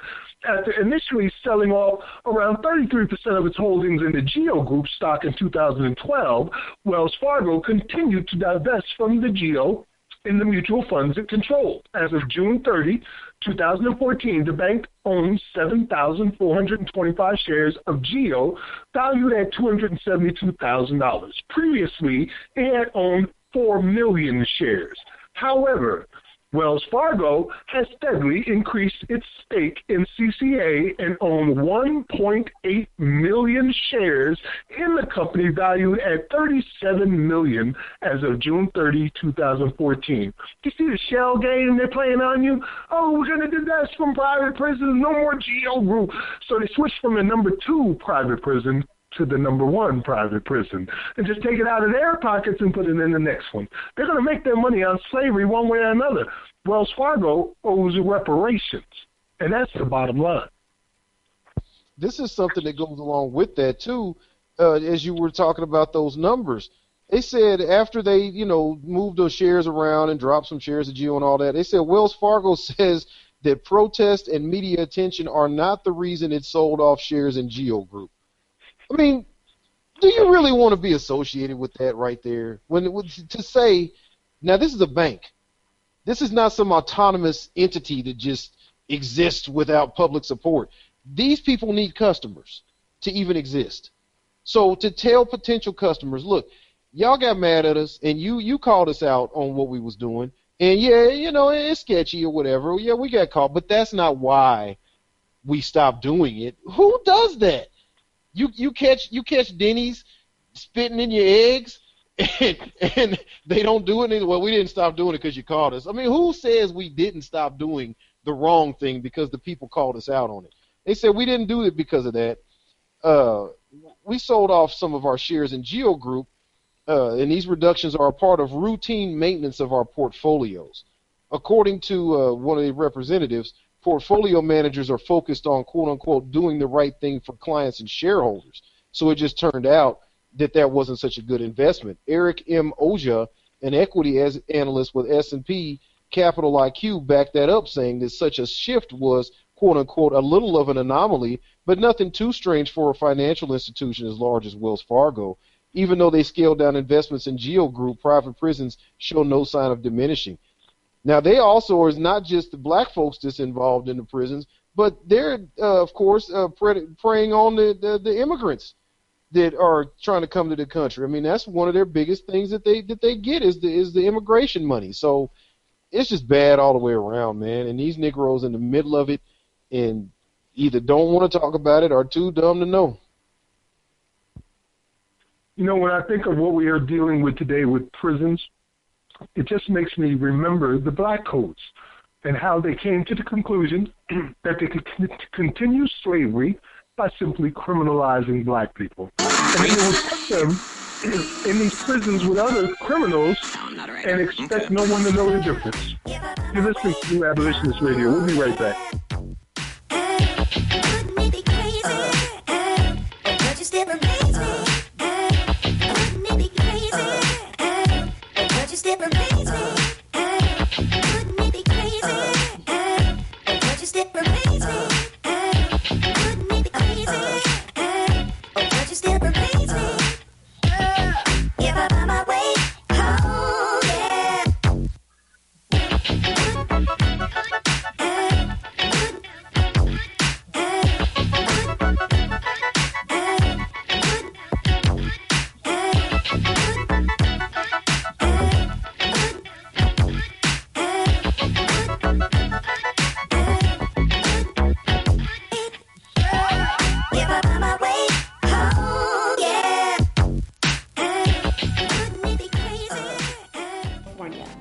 Speaker 3: After initially selling off around 33% of its holdings in the GEO Group stock in 2012, Wells Fargo continued to divest from the GEO in the mutual funds it controlled. As of June 30, 2014, the bank owns 7,425 shares of GEO, valued at $272,000. Previously, it had owned 4 million shares. However, Wells Fargo has steadily increased its stake in CCA and owned 1.8 million shares in the company, valued at $37 million as of June 30, 2014. You see the shell game they're playing on you? Oh, we're going to divest from private prisons, no more GEO Group. So they switched from the number 2 private prison to the number 1 private prison and just take it out of their pockets and put it in the next one. They're going to make their money on slavery one way or another. Wells Fargo owes reparations, and that's the bottom line.
Speaker 4: This is something that goes along with that, too, as you were talking about those numbers. They said after they, moved those shares around and dropped some shares of GEO and all that, they said Wells Fargo says that protest and media attention are not the reason it sold off shares in GEO Group. I mean, do you really want to be associated with that right there? To say, now this is a bank. This is not some autonomous entity that just exists without public support. These people need customers to even exist. So to tell potential customers, look, y'all got mad at us and you called us out on what we was doing, and yeah, it's sketchy or whatever. Yeah, we got caught, but that's not why we stopped doing it. Who does that? You catch Denny's spitting in your eggs and they don't do it. Well, we didn't stop doing it because you called us. I mean, who says we didn't stop doing the wrong thing because the people called us out on it? They said we didn't do it because of that. We sold off some of our shares in Geo Group, and these reductions are a part of routine maintenance of our portfolios. According to one of the representatives, portfolio managers are focused on, quote-unquote, doing the right thing for clients and shareholders. So it just turned out that wasn't such a good investment. Eric M. Oja, an equity analyst with S&P Capital IQ, backed that up, saying that such a shift was, quote-unquote, a little of an anomaly, but nothing too strange for a financial institution as large as Wells Fargo. Even though they scaled down investments in Geo Group, private prisons show no sign of diminishing. Now, they also are not just the black folks that's involved in the prisons, but they're, of course, preying on the immigrants that are trying to come to the country. I mean, that's one of their biggest things that they get is the immigration money. So it's just bad all the way around, man. And these Negroes in the middle of it and either don't want to talk about it or too dumb to know.
Speaker 3: You know, when I think of what we are dealing with today with prisons, it just makes me remember the black codes and how they came to the conclusion that they could continue slavery by simply criminalizing black people. And they would put them in these prisons with other criminals and expect no one to know the difference. You're listening to New Abolitionist Radio. We'll be right back.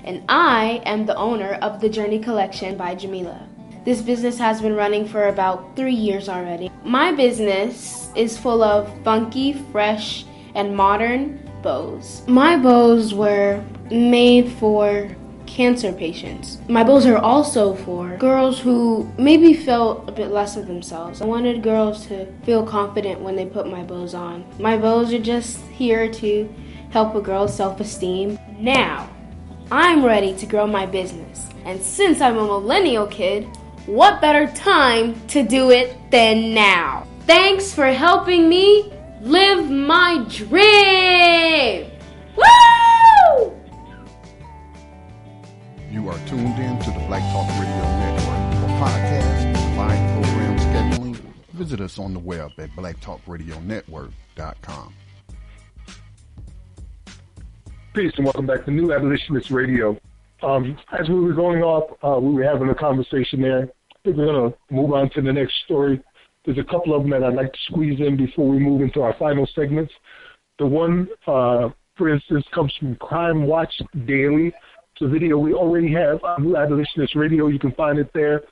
Speaker 11: And I am the owner of the Journey Collection by Jamila. This business has been running for about 3 years already. My business is full of funky, fresh, and modern bows. My bows were made for cancer patients. My bows are also for girls who maybe felt a bit less of themselves. I wanted girls to feel confident when they put my bows on. My bows are just here to help a girl's self-esteem. Now, I'm ready to grow my business. And since I'm a millennial kid, what better time to do it than now? Thanks for helping me live my dream! Woo!
Speaker 1: You are tuned in to the Black Talk Radio Network. For podcasts, live program scheduling, visit us on the web at blacktalkradionetwork.com.
Speaker 3: Peace and welcome back to New Abolitionist Radio. As we were going off, we were having a conversation there. I think we're going to move on to the next story. There's a couple of them that I'd like to squeeze in before we move into our final segments. The one, for instance, comes from Crime Watch Daily. It's a video we already have on New Abolitionist Radio. You can find it there.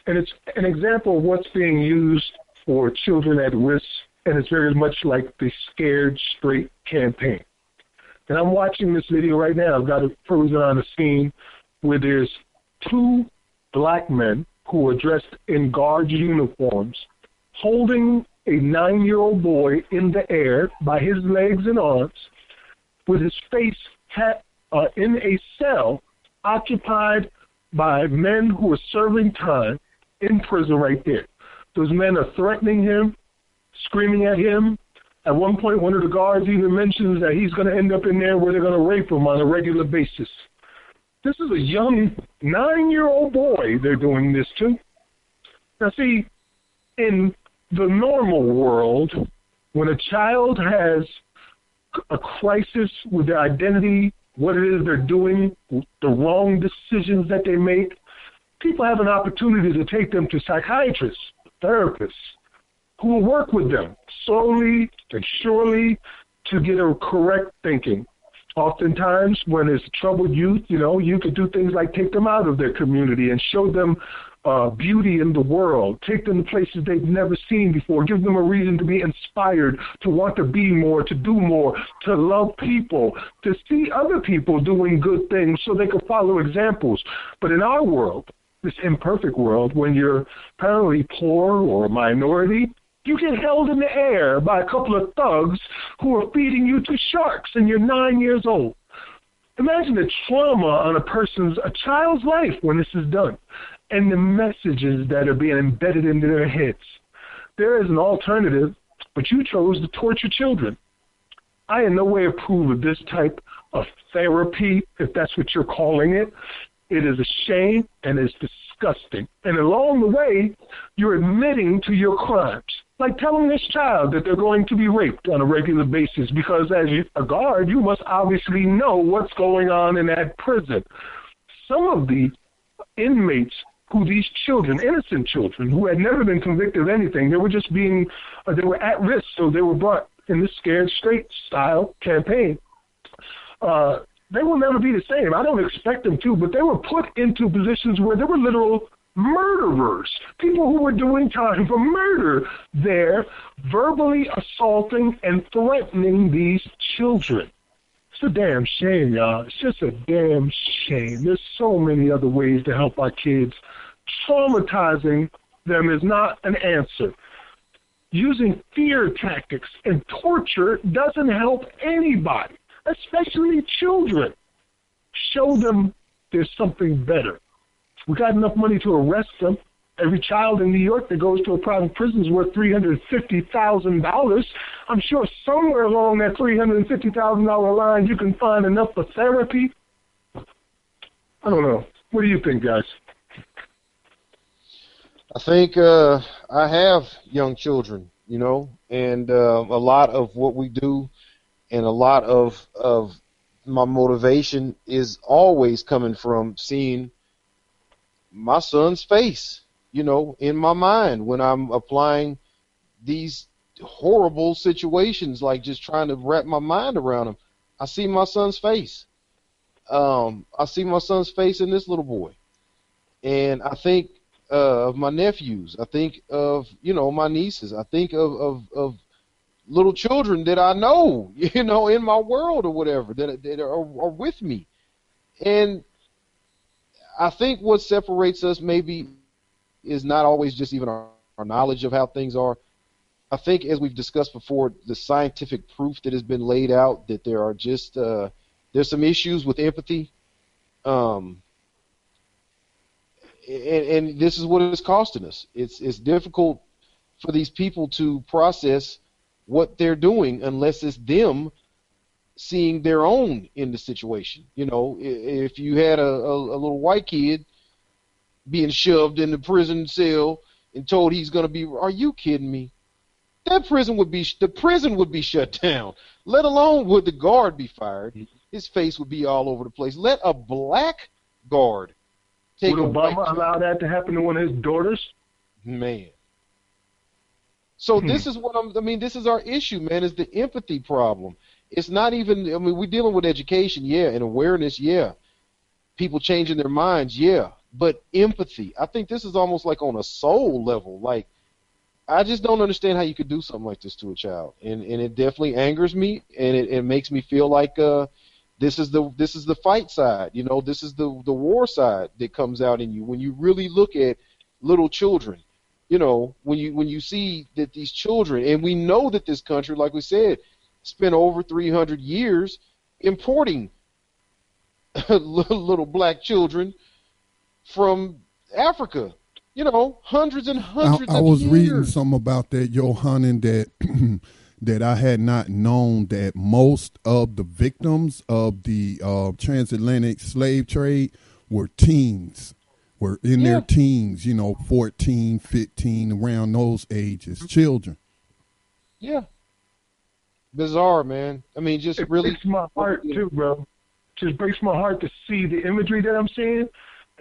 Speaker 3: And it's an example of what's being used for children at risk, and it's very much like the Scared Straight campaign. And I'm watching this video right now. I've got it frozen on the scene where there's two black men who are dressed in guards uniforms holding a 9-year-old boy in the air by his legs and arms with his face in a cell occupied by men who are serving time in prison right there. Those men are threatening him, screaming at him. At one point, one of the guards even mentions that he's going to end up in there where they're going to rape him on a regular basis. This is a young 9-year-old boy they're doing this to. Now, see, in the normal world, when a child has a crisis with their identity, what it is they're doing, the wrong decisions that they make, people have an opportunity to take them to psychiatrists, therapists, who will work with them slowly and surely to get a correct thinking Oftentimes, when it's troubled youth, you could do things like take them out of their community and show them beauty in the world, take them to places they've never seen before, give them a reason to be inspired, to want to be more, to do more, to love people, to see other people doing good things so they can follow examples. But in our world, this imperfect world, when you're apparently poor or a minority, you get held in the air by a couple of thugs who are feeding you to sharks and you're 9 years old. Imagine the trauma on a child's life when this is done, and the messages that are being embedded into their heads. There is an alternative, but you chose to torture children. I in no way approve of this type of therapy, if that's what you're calling it. It is a shame and it's disgusting. And along the way, you're admitting to your crimes. Like telling this child that they're going to be raped on a regular basis because as a guard, you must obviously know what's going on in that prison. Some of the inmates who these children, innocent children, who had never been convicted of anything, they were just they were at risk, so they were brought in this scared straight style campaign. They will never be the same. I don't expect them to, but they were put into positions where they were literal murderers, people who were doing time for murder there, verbally assaulting and threatening these children. It's a damn shame, y'all. It's just a damn shame. There's so many other ways to help our kids. Traumatizing them is not an answer. Using fear tactics and torture doesn't help anybody, especially children. Show them there's something better. We got enough money to arrest them. Every child in New York that goes to a private prison is worth $350,000. I'm sure somewhere along that $350,000 line you can find enough for therapy. I don't know. What do you think, guys?
Speaker 4: I think I have young children, and a lot of what we do and a lot of my motivation is always coming from seeing my son's face, in my mind when I'm applying these horrible situations, like just trying to wrap my mind around them. I see my son's face. I see my son's face in this little boy. And I think of my nephews. I think of, my nieces. I think of little children that I know, in my world or whatever, that are with me. And I think what separates us maybe is not always just even our knowledge of how things are. I think, as we've discussed before, the scientific proof that has been laid out that there are just there's some issues with empathy, and this is what it's costing us. It's difficult for these people to process what they're doing unless it's them seeing their own in the situation. If you had a little white kid being shoved in the prison cell and told he's going to be, are you kidding me? The prison would be shut down. Let alone would the guard be fired. His face would be all over the place. Let a black guard take.
Speaker 3: Would Obama allow that to happen to one of his daughters?
Speaker 4: Man. So this is this is our issue, man, is the empathy problem. It's not even, we're dealing with education, yeah, and awareness, yeah. People changing their minds, yeah. But empathy, I think this is almost like on a soul level. Like, I just don't understand how you could do something like this to a child. And it definitely angers me, and it makes me feel like this is the fight side. This is the war side that comes out in you when you really look at little children. When you see that these children, and we know that this country, like we said, spent over 300 years importing little black children from Africa. Hundreds and hundreds of years.
Speaker 1: I was reading something about that, Johannan, that I had not known that most of the victims of the transatlantic slave trade were teens. Were in their teens, 14, 15, around those ages, children.
Speaker 4: Yeah. Bizarre, man. Just
Speaker 3: it
Speaker 4: really
Speaker 3: breaks my heart too, bro. Just breaks my heart to see the imagery that I'm seeing,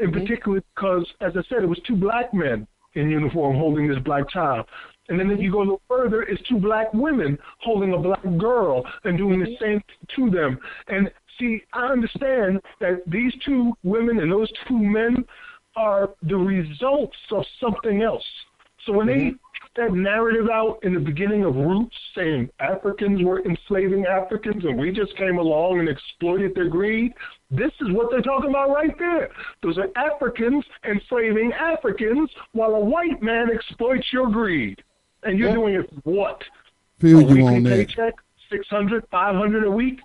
Speaker 3: in particular because, as I said, it was two black men in uniform holding this black child. And then if you go a little further, it's two black women holding a black girl and doing the same to them. And See, I understand that these two women and those two men are the results of something else. So when they put that narrative out in the beginning of Roots saying Africans were enslaving Africans and we just came along and exploited their greed, this is what they're talking about right there. Those are Africans enslaving Africans while a white man exploits your greed. And you're doing it for what?
Speaker 1: Feel
Speaker 3: A
Speaker 1: you
Speaker 3: weekly
Speaker 1: on that.
Speaker 3: paycheck? 600, 500 a week?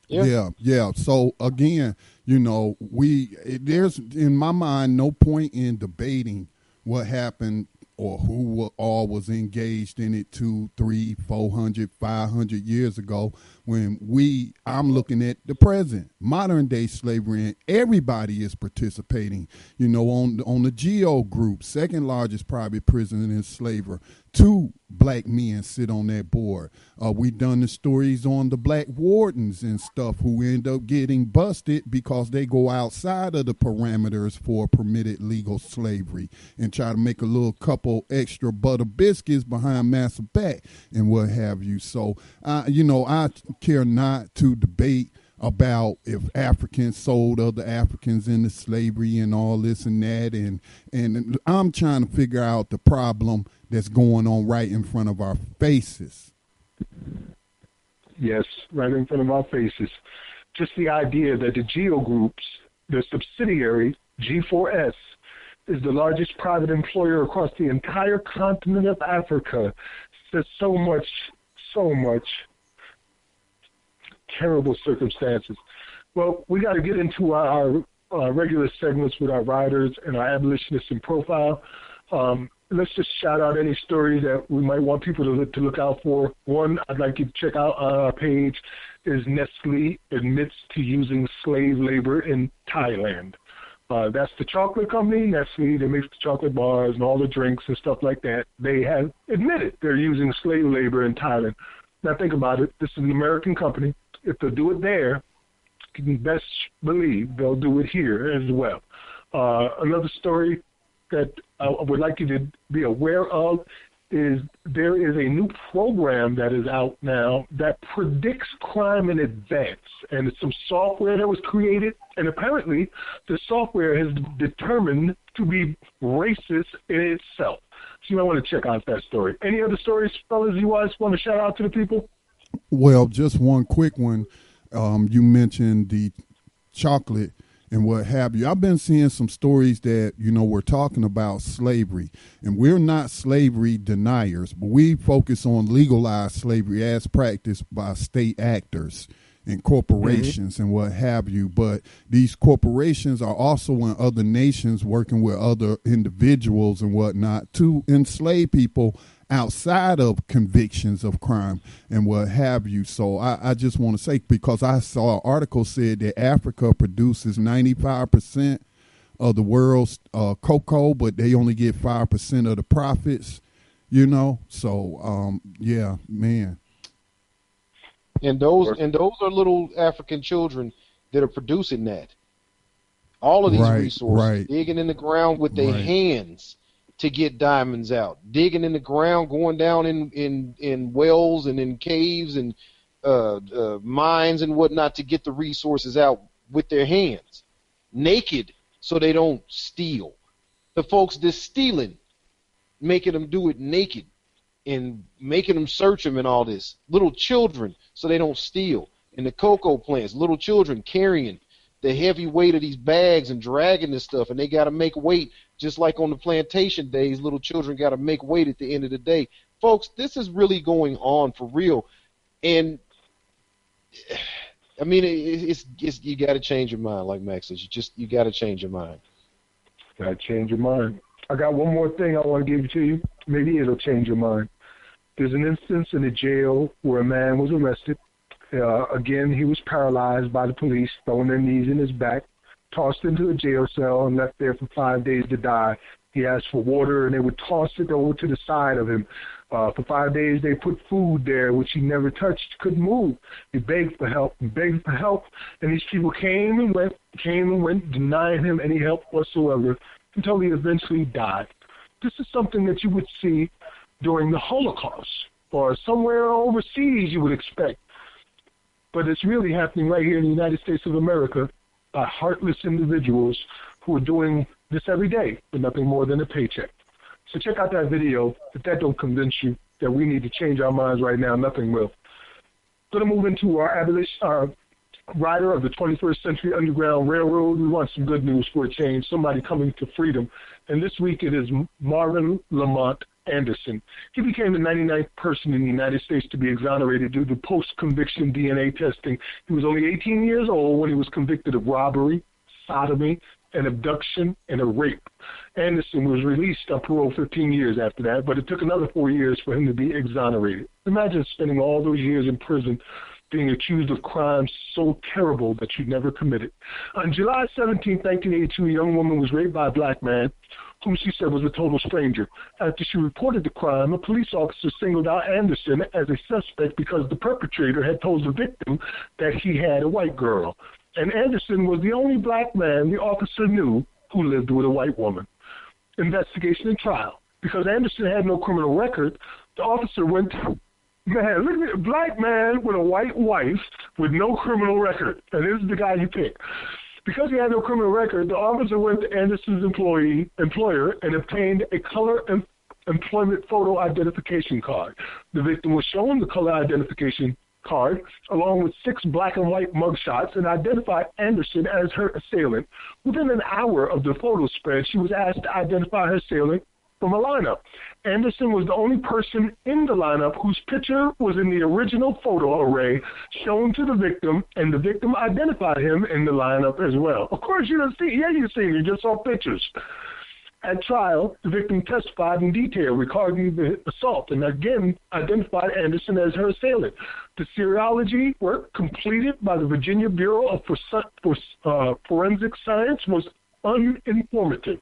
Speaker 1: Yeah. So again, there's in my mind no point in debating what happened or who all was engaged in it 200, 300, 400, 500 years ago. When I'm looking at the present, modern day slavery, and everybody is participating. On the GEO group, second largest private prison in slavery. 2 black men sit on that board. We done the stories on the black wardens and stuff who end up getting busted because they go outside of the parameters for permitted legal slavery and try to make a little couple extra butter biscuits behind massa back and what have you. So, I care not to debate about if Africans sold other Africans into slavery and all this and that. And I'm trying to figure out the problem that's going on right in front of our faces.
Speaker 3: Yes, right in front of our faces. Just the idea that the GEO groups, the subsidiary G4S, is the largest private employer across the entire continent of Africa, says so much terrible circumstances. Well, we got to get into our regular segments with our writers and our abolitionists in profile. Let's just shout out any stories that we might want people to look out for. One I'd like you to check out on our page is Nestle admits to using slave labor in Thailand. That's the chocolate company, Nestle. They make the chocolate bars and all the drinks and stuff like that. They have admitted they're using slave labor in Thailand. Now think about it. This is an American company. If they'll do it there, you can best believe they'll do it here as well. Another story that I would like you to be aware of is there is a new program that is out now that predicts crime in advance. And it's some software that was created, and apparently the software has determined to be racist in itself. So you might want to check out that story. Any other stories, fellas, you guys want to shout out to the people?
Speaker 1: Well, just one quick one. You mentioned the chocolate and what have you. I've been seeing some stories that, we're talking about slavery, and we're not slavery deniers, but we focus on legalized slavery as practiced by state actors and corporations and what have you. But these corporations are also in other nations working with other individuals and whatnot to enslave people outside of convictions of crime and what have you. So I just want to say, because I saw an article said that Africa produces 95% of the world's cocoa, but they only get 5% of the profits, So, yeah, man.
Speaker 4: And those are little African children that are producing that. All of these resources, digging in the ground with their hands to get diamonds out, digging in the ground, going down in wells and in caves and mines and whatnot to get the resources out with their hands, naked so they don't steal. The folks that's stealing, making them do it naked and making them search them and all this. Little children so they don't steal. In the cocoa plants, little children carrying the heavy weight of these bags and dragging this stuff, and they got to make weight just like on the plantation days. Little children got to make weight at the end of the day. Folks, this is really going on for real. And, I mean, it's you got to change your mind, like Max says. You got to change your mind.
Speaker 3: Got to change your mind. I got one more thing I want to give to you. Maybe it'll change your mind. There's an instance in a jail where a man was arrested. Again, he was paralyzed by the police, throwing their knees in his back, tossed into a jail cell, and left there for 5 days to die. He asked for water, and they would toss it over to the side of him. For 5 days, they put food there, which he never touched, couldn't move. He begged for help, and these people came and went, denying him any help whatsoever until he eventually died. This is something that you would see during the Holocaust or somewhere overseas you would expect. but it's really happening right here in the United States of America by heartless individuals who are doing this every day for nothing more than a paycheck. So check out that video. If that don't convince you that we need to change our minds right now, nothing will. Going to move into our rider of the 21st Century Underground Railroad. We want some good news for a change, somebody coming to freedom. And this week it is Marvin Lamont Anderson. He became the 99th person in the United States to be exonerated due to post-conviction DNA testing. He was only 18 years old when he was convicted of robbery, sodomy, an abduction, and a rape. Anderson was released on parole 15 years after that, but it took another 4 years for him to be exonerated. Imagine spending all those years in prison being accused of crimes so terrible that you never committed. On July 17, 1982, a young woman was raped by a black man whom she said was a total stranger. After she reported the crime, a police officer singled out Anderson as a suspect because the perpetrator had told the victim that he had a white girl. And Anderson was the only black man the officer knew who lived with a white woman. Investigation and trial. Because Anderson had no criminal record, the officer went to man, look at a black man with a white wife with no criminal record. And this is the guy you picked. Because he had no criminal record, the officer went to Anderson's employer and obtained a color employment photo identification card. The victim was shown the color identification card along with 6 black and white mugshots and identified Anderson as her assailant. Within an hour of the photo spread, she was asked to identify her assailant from a lineup. Anderson was the only person in the lineup whose picture was in the original photo array shown to the victim, and the victim identified him in the lineup as well. Of course, you didn't see, you just saw pictures. At trial, the victim testified in detail regarding the assault and again identified Anderson as her assailant. The serology work completed by the Virginia Bureau of Forensic Science was uninformative.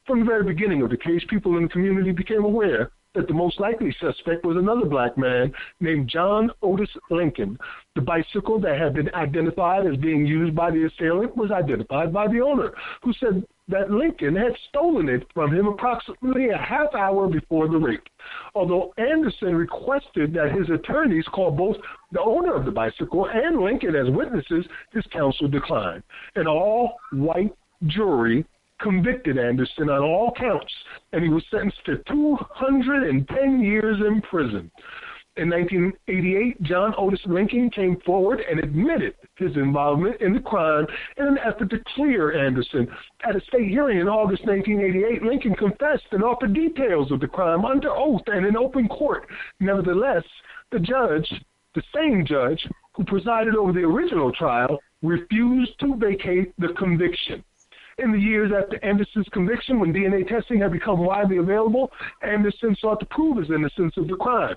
Speaker 3: From the very beginning of the case, people in the community became aware that the most likely suspect was another black man named John Otis Lincoln. The bicycle that had been identified as being used by the assailant was identified by the owner, who said that Lincoln had stolen it from him approximately a half hour before the rape. Although Anderson requested that his attorneys call both the owner of the bicycle and Lincoln as witnesses, his counsel declined. An all-white jury convicted Anderson on all counts, and he was sentenced to 210 years in prison. In 1988, John Otis Lincoln came forward and admitted his involvement in the crime in an effort to clear Anderson. At a state hearing in August 1988, Lincoln confessed and offered details of the crime under oath and in open court. Nevertheless, the same judge who presided over the original trial, refused to vacate the conviction. In the years after Anderson's conviction, when DNA testing had become widely available, Anderson sought to prove his innocence of the crime.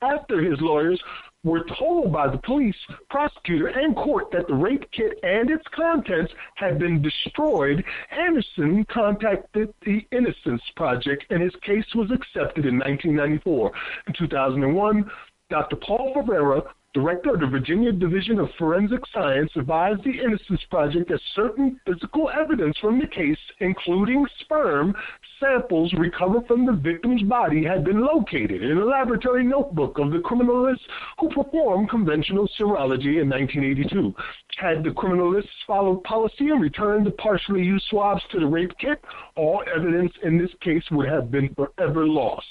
Speaker 3: After his lawyers were told by the police, prosecutor, and court that the rape kit and its contents had been destroyed, Anderson contacted the Innocence Project, and his case was accepted in 1994. In 2001, Dr. Paul Favera, director of the Virginia Division of Forensic Science, advised the Innocence Project that certain physical evidence from the case, including sperm samples recovered from the victim's body, had been located in a laboratory notebook of the criminalists who performed conventional serology in 1982. Had the criminalists followed policy and returned the partially used swabs to the rape kit, all evidence in this case would have been forever lost.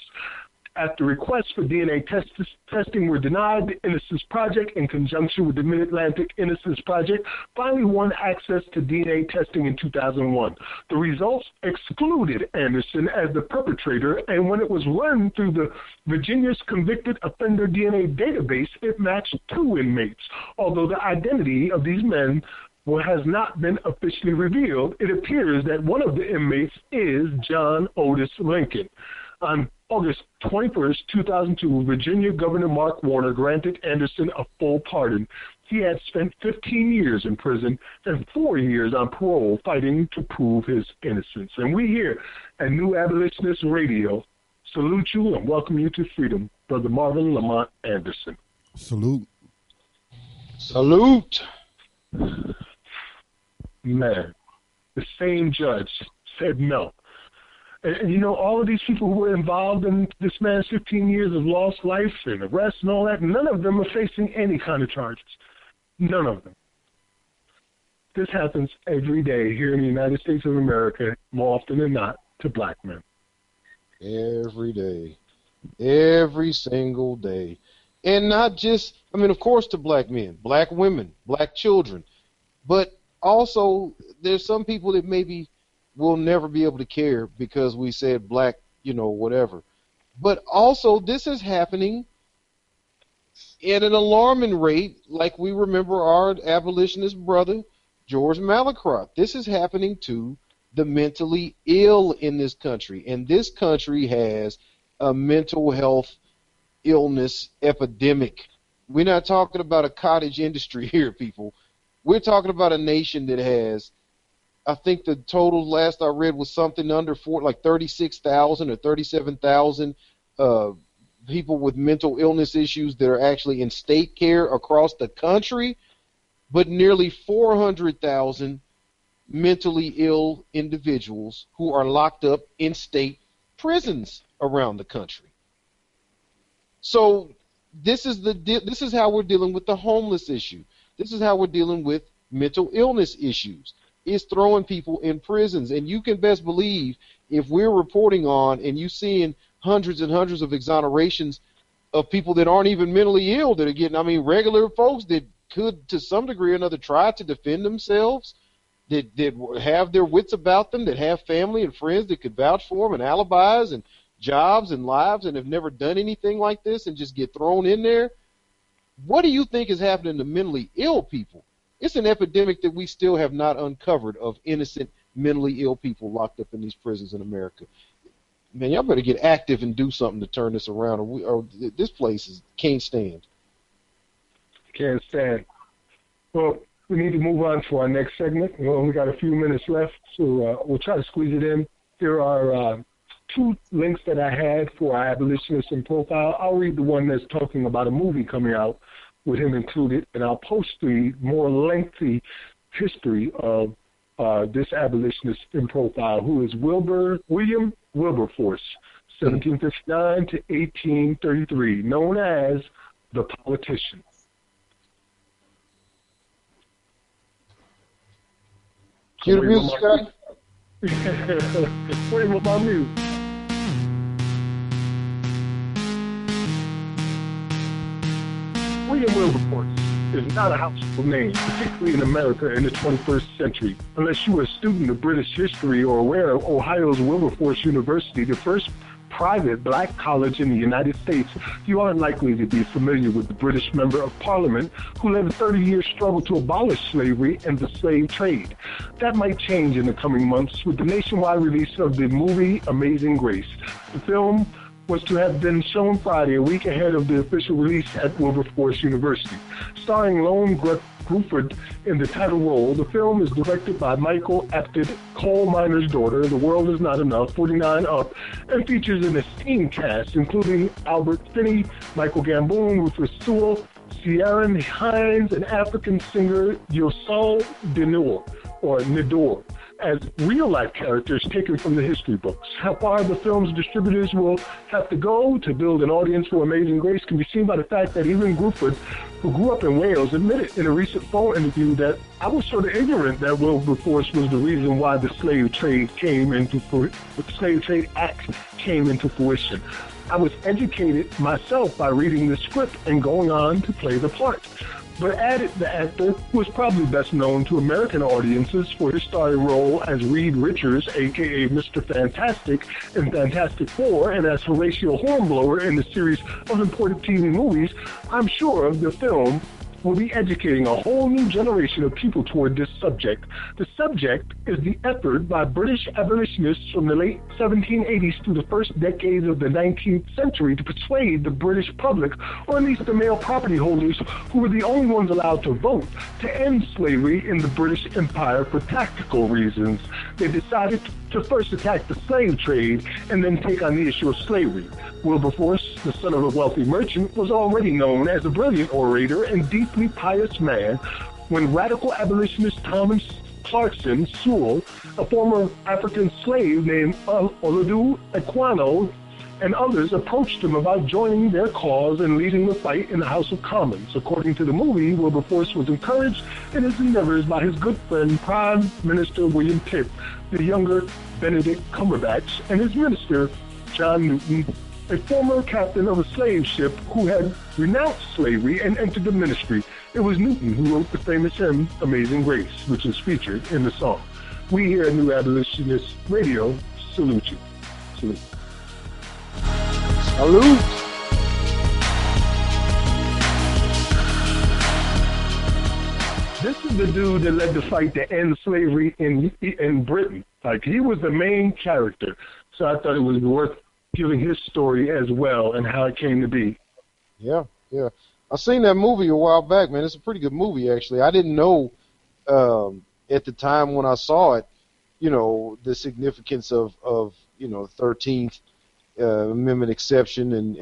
Speaker 3: After requests for DNA testing were denied, the Innocence Project, in conjunction with the Mid-Atlantic Innocence Project, finally won access to DNA testing in 2001. The results excluded Anderson as the perpetrator, and when it was run through the Virginia's Convicted Offender DNA database, it matched 2 inmates. Although the identity of these men has not been officially revealed, it appears that one of the inmates is John Otis Lincoln. On August 21st, 2002, Virginia Governor Mark Warner granted Anderson a full pardon. He had spent 15 years in prison and 4 years on parole fighting to prove his innocence. And we here at New Abolitionist Radio salute you and welcome you to freedom, Brother Marvin Lamont Anderson.
Speaker 1: Salute.
Speaker 4: Salute.
Speaker 3: Man, the same judge said no. And you know, all of these people who were involved in this man's 15 years of lost life and arrest and all that, none of them are facing any kind of charges. None of them. This happens every day here in the United States of America, more often than not, to black men.
Speaker 4: Every day. Every single day. And not just, I mean, of course, to black men, black women, black children. But also, there's some people that maybe will never be able to care because we said black, whatever. But also, this is happening at an alarming rate, like we remember our abolitionist brother, George Mallinckrodt. This is happening to the mentally ill in this country. And this country has a mental health illness epidemic. We're not talking about a cottage industry here, people. We're talking about a nation that has, I think the total last I read was something under 36,000 or 37,000 people with mental illness issues that are actually in state care across the country, but nearly 400,000 mentally ill individuals who are locked up in state prisons around the country. So this is how we're dealing with the homeless issue. This is how we're dealing with mental illness issues. It's throwing people in prisons. And you can best believe if we're reporting on and you seeing hundreds and hundreds of exonerations of people that aren't even mentally ill that are getting, regular folks that could to some degree or another try to defend themselves, that have their wits about them, that have family and friends that could vouch for them and alibis and jobs and lives and have never done anything like this and just get thrown in there. What do you think is happening to mentally ill people? It's an epidemic that we still have not uncovered of innocent mentally ill people locked up in these prisons in America. Man, y'all better get active and do something to turn this around, or this place can't stand.
Speaker 3: Can't stand. Well, we need to move on to our next segment. We only got a few minutes left, so we'll try to squeeze it in. There are two links that I had for our Abolitionists in Profile. I'll read the one that's talking about a movie coming out with him included, and I'll post the more lengthy history of this Abolitionist in Profile, who is William Wilberforce, 1759 to 1833, known as the politician.
Speaker 4: Cue the music, Scott.
Speaker 3: Wait, what about me? William Wilberforce is not a household name, particularly in America in the 21st century. Unless you are a student of British history or aware of Ohio's Wilberforce University, the first private black college in the United States, you aren't likely to be familiar with the British member of Parliament who led a 30-year struggle to abolish slavery and the slave trade. That might change in the coming months with the nationwide release of the movie Amazing Grace. The film was to have been shown Friday, a week ahead of the official release at Wilberforce University. Starring Lone Gruffudd in the title role, the film is directed by Michael Apted, coal miner's daughter, The World Is Not Enough, 49 Up, and features an esteemed cast, including Albert Finney, Michael Gambon, Rufus Sewell, Ciaran Hinds, and African singer Yosal Nidor, as real-life characters taken from the history books. How far the film's distributors will have to go to build an audience for Amazing Grace can be seen by the fact that even Gruffudd, who grew up in Wales, admitted in a recent phone interview that I was sort of ignorant that Wilberforce was the reason why the Slave Trade Act came into fruition. I was educated myself by reading the script and going on to play the part. But added the actor, who is probably best known to American audiences for his starring role as Reed Richards, a.k.a. Mr. Fantastic in Fantastic Four, and as Horatio Hornblower in the series of important TV movies, I'm sure the film will be educating a whole new generation of people toward this subject. The subject is the effort by British abolitionists from the late 1780s through the first decades of the 19th century to persuade the British public, or at least the male property holders who were the only ones allowed to vote, to end slavery in the British Empire for tactical reasons. They decided to first attack the slave trade and then take on the issue of slavery. Wilberforce, the son of a wealthy merchant, was already known as a brilliant orator and deeply pious man when radical abolitionist Thomas Clarkson Sewell, a former African slave named Olaudah Equiano, and others approached him about joining their cause and leading the fight in the House of Commons. According to the movie, Wilberforce was encouraged in his endeavors by his good friend Prime Minister William Pitt, the younger Benedict Cumberbatch, and his minister John Newton, a former captain of a slave ship who had renounced slavery and entered the ministry. It was Newton who wrote the famous hymn, Amazing Grace, which is featured in the song. We here at New Abolitionist Radio salute you. Salute.
Speaker 4: Salute.
Speaker 3: This is the dude that led the fight to end slavery in Britain. Like, he was the main character. So I thought it was worth giving his story as well and how it came to be.
Speaker 4: Yeah. I seen that movie a while back, man. It's a pretty good movie, actually. I didn't know at the time when I saw it, the significance of 13th Amendment exception and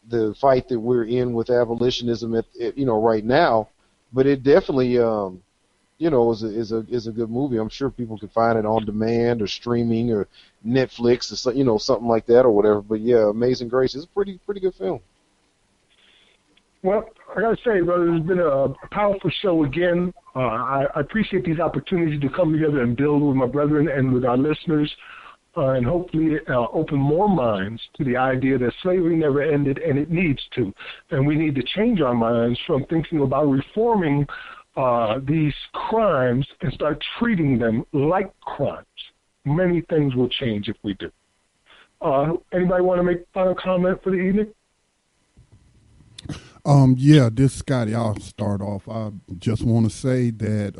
Speaker 4: the fight that we're in with abolitionism at right now. But it definitely is a good movie. I'm sure people can find it on demand or streaming or Netflix or something like that or whatever. But yeah, Amazing Grace is a pretty good film.
Speaker 3: Well, I gotta say, brother, it's been a powerful show again. I appreciate these opportunities to come together and build with my brethren and with our listeners, and hopefully open more minds to the idea that slavery never ended, and it needs to. And we need to change our minds from thinking about reforming these crimes and start treating them like crimes. Many things will change if we do. Anybody want to make a final comment for the evening?
Speaker 1: This is Scotty. I'll start off. I just want to say that,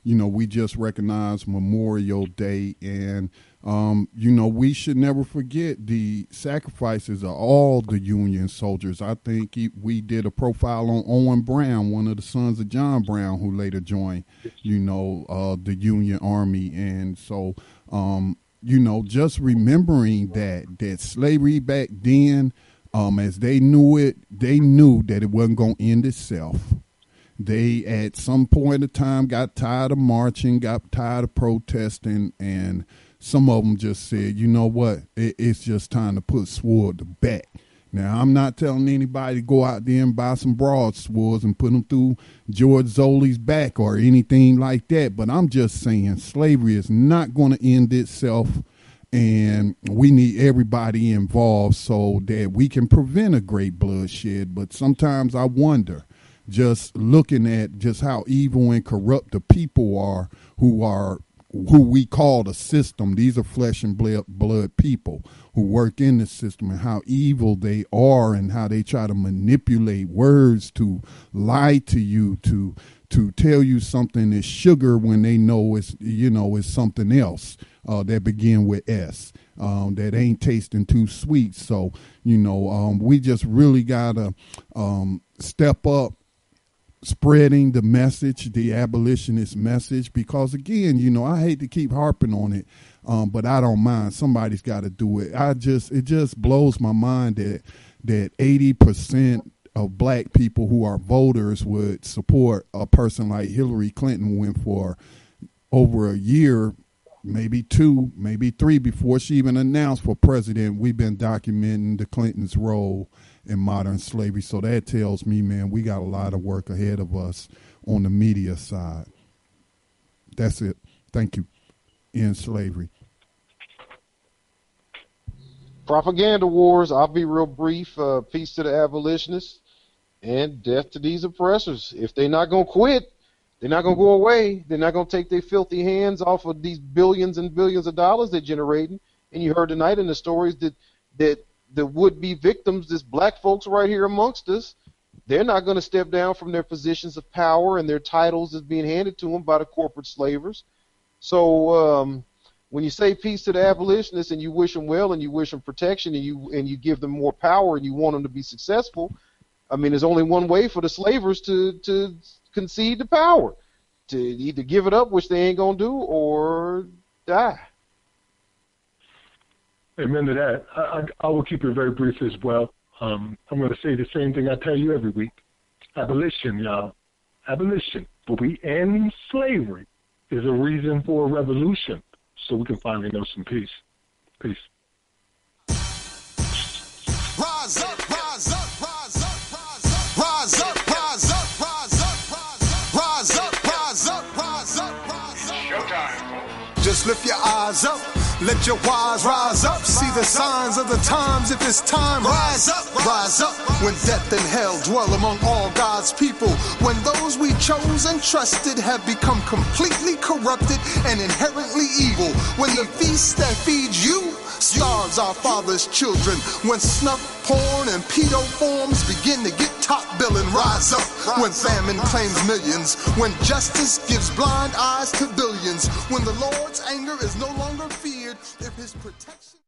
Speaker 1: we just recognized Memorial Day, and, we should never forget the sacrifices of all the Union soldiers. I think we did a profile on Owen Brown, one of the sons of John Brown, who later joined, the Union Army. And so, just remembering that slavery back then, as they knew it, they knew that it wasn't going to end itself. They, at some point in time, got tired of marching, got tired of protesting, and some of them just said, you know what, it's just time to put sword to back. Now, I'm not telling anybody to go out there and buy some broadswords and put them through George Zoley's back or anything like that, but I'm just saying slavery is not going to end itself. And we need everybody involved so that we can prevent a great bloodshed. But sometimes I wonder, just looking at just how evil and corrupt the people are who we call the system. These are flesh and blood people who work in the system, and how evil they are and how they try to manipulate words to lie to you, to tell you something is sugar when they know it's something else that begin with S, that ain't tasting too sweet. So, we just really gotta step up spreading the message, the abolitionist message, because again, I hate to keep harping on it, but I don't mind. Somebody's got to do it. It just blows my mind that 80% of black people who are voters would support a person like Hillary Clinton, when for over a year, maybe 2, maybe 3 before she even announced for president, we've been documenting the Clintons' role in modern slavery. So that tells me, man, we got a lot of work ahead of us on the media side. That's it. Thank you. End slavery.
Speaker 4: Propaganda wars. I'll be real brief. Peace to the abolitionists and death to these oppressors. If they're not going to quit, they're not going to go away. They're not going to take their filthy hands off of these billions and billions of dollars they're generating. And you heard tonight in the stories that the would-be victims, this black folks right here amongst us, they're not going to step down from their positions of power and their titles that's being handed to them by the corporate slavers. So when you say peace to the abolitionists and you wish them well and you wish them protection and you give them more power and you want them to be successful, I mean, there's only one way for the slavers to concede the power, to either give it up, which they ain't going to do, or die.
Speaker 3: Amen to that. I will keep it very brief as well. I'm going to say the same thing I tell you every week. Abolition, y'all. Abolition. But we end slavery is a reason for a revolution, so we can finally know some peace. Peace.
Speaker 2: Just lift your eyes up, let your wise rise up. See the signs of the times if it's time. Rise up, rise up. When death and hell dwell among all God's people. When those we chose and trusted have become completely corrupted and inherently evil. When the feast that feeds you starves our father's children. When snuff, porn, and pedo forms begin to get top billing. Rise up. When famine claims millions. When justice gives blind eyes to billions. When the Lord's anger is no longer feared. If his protection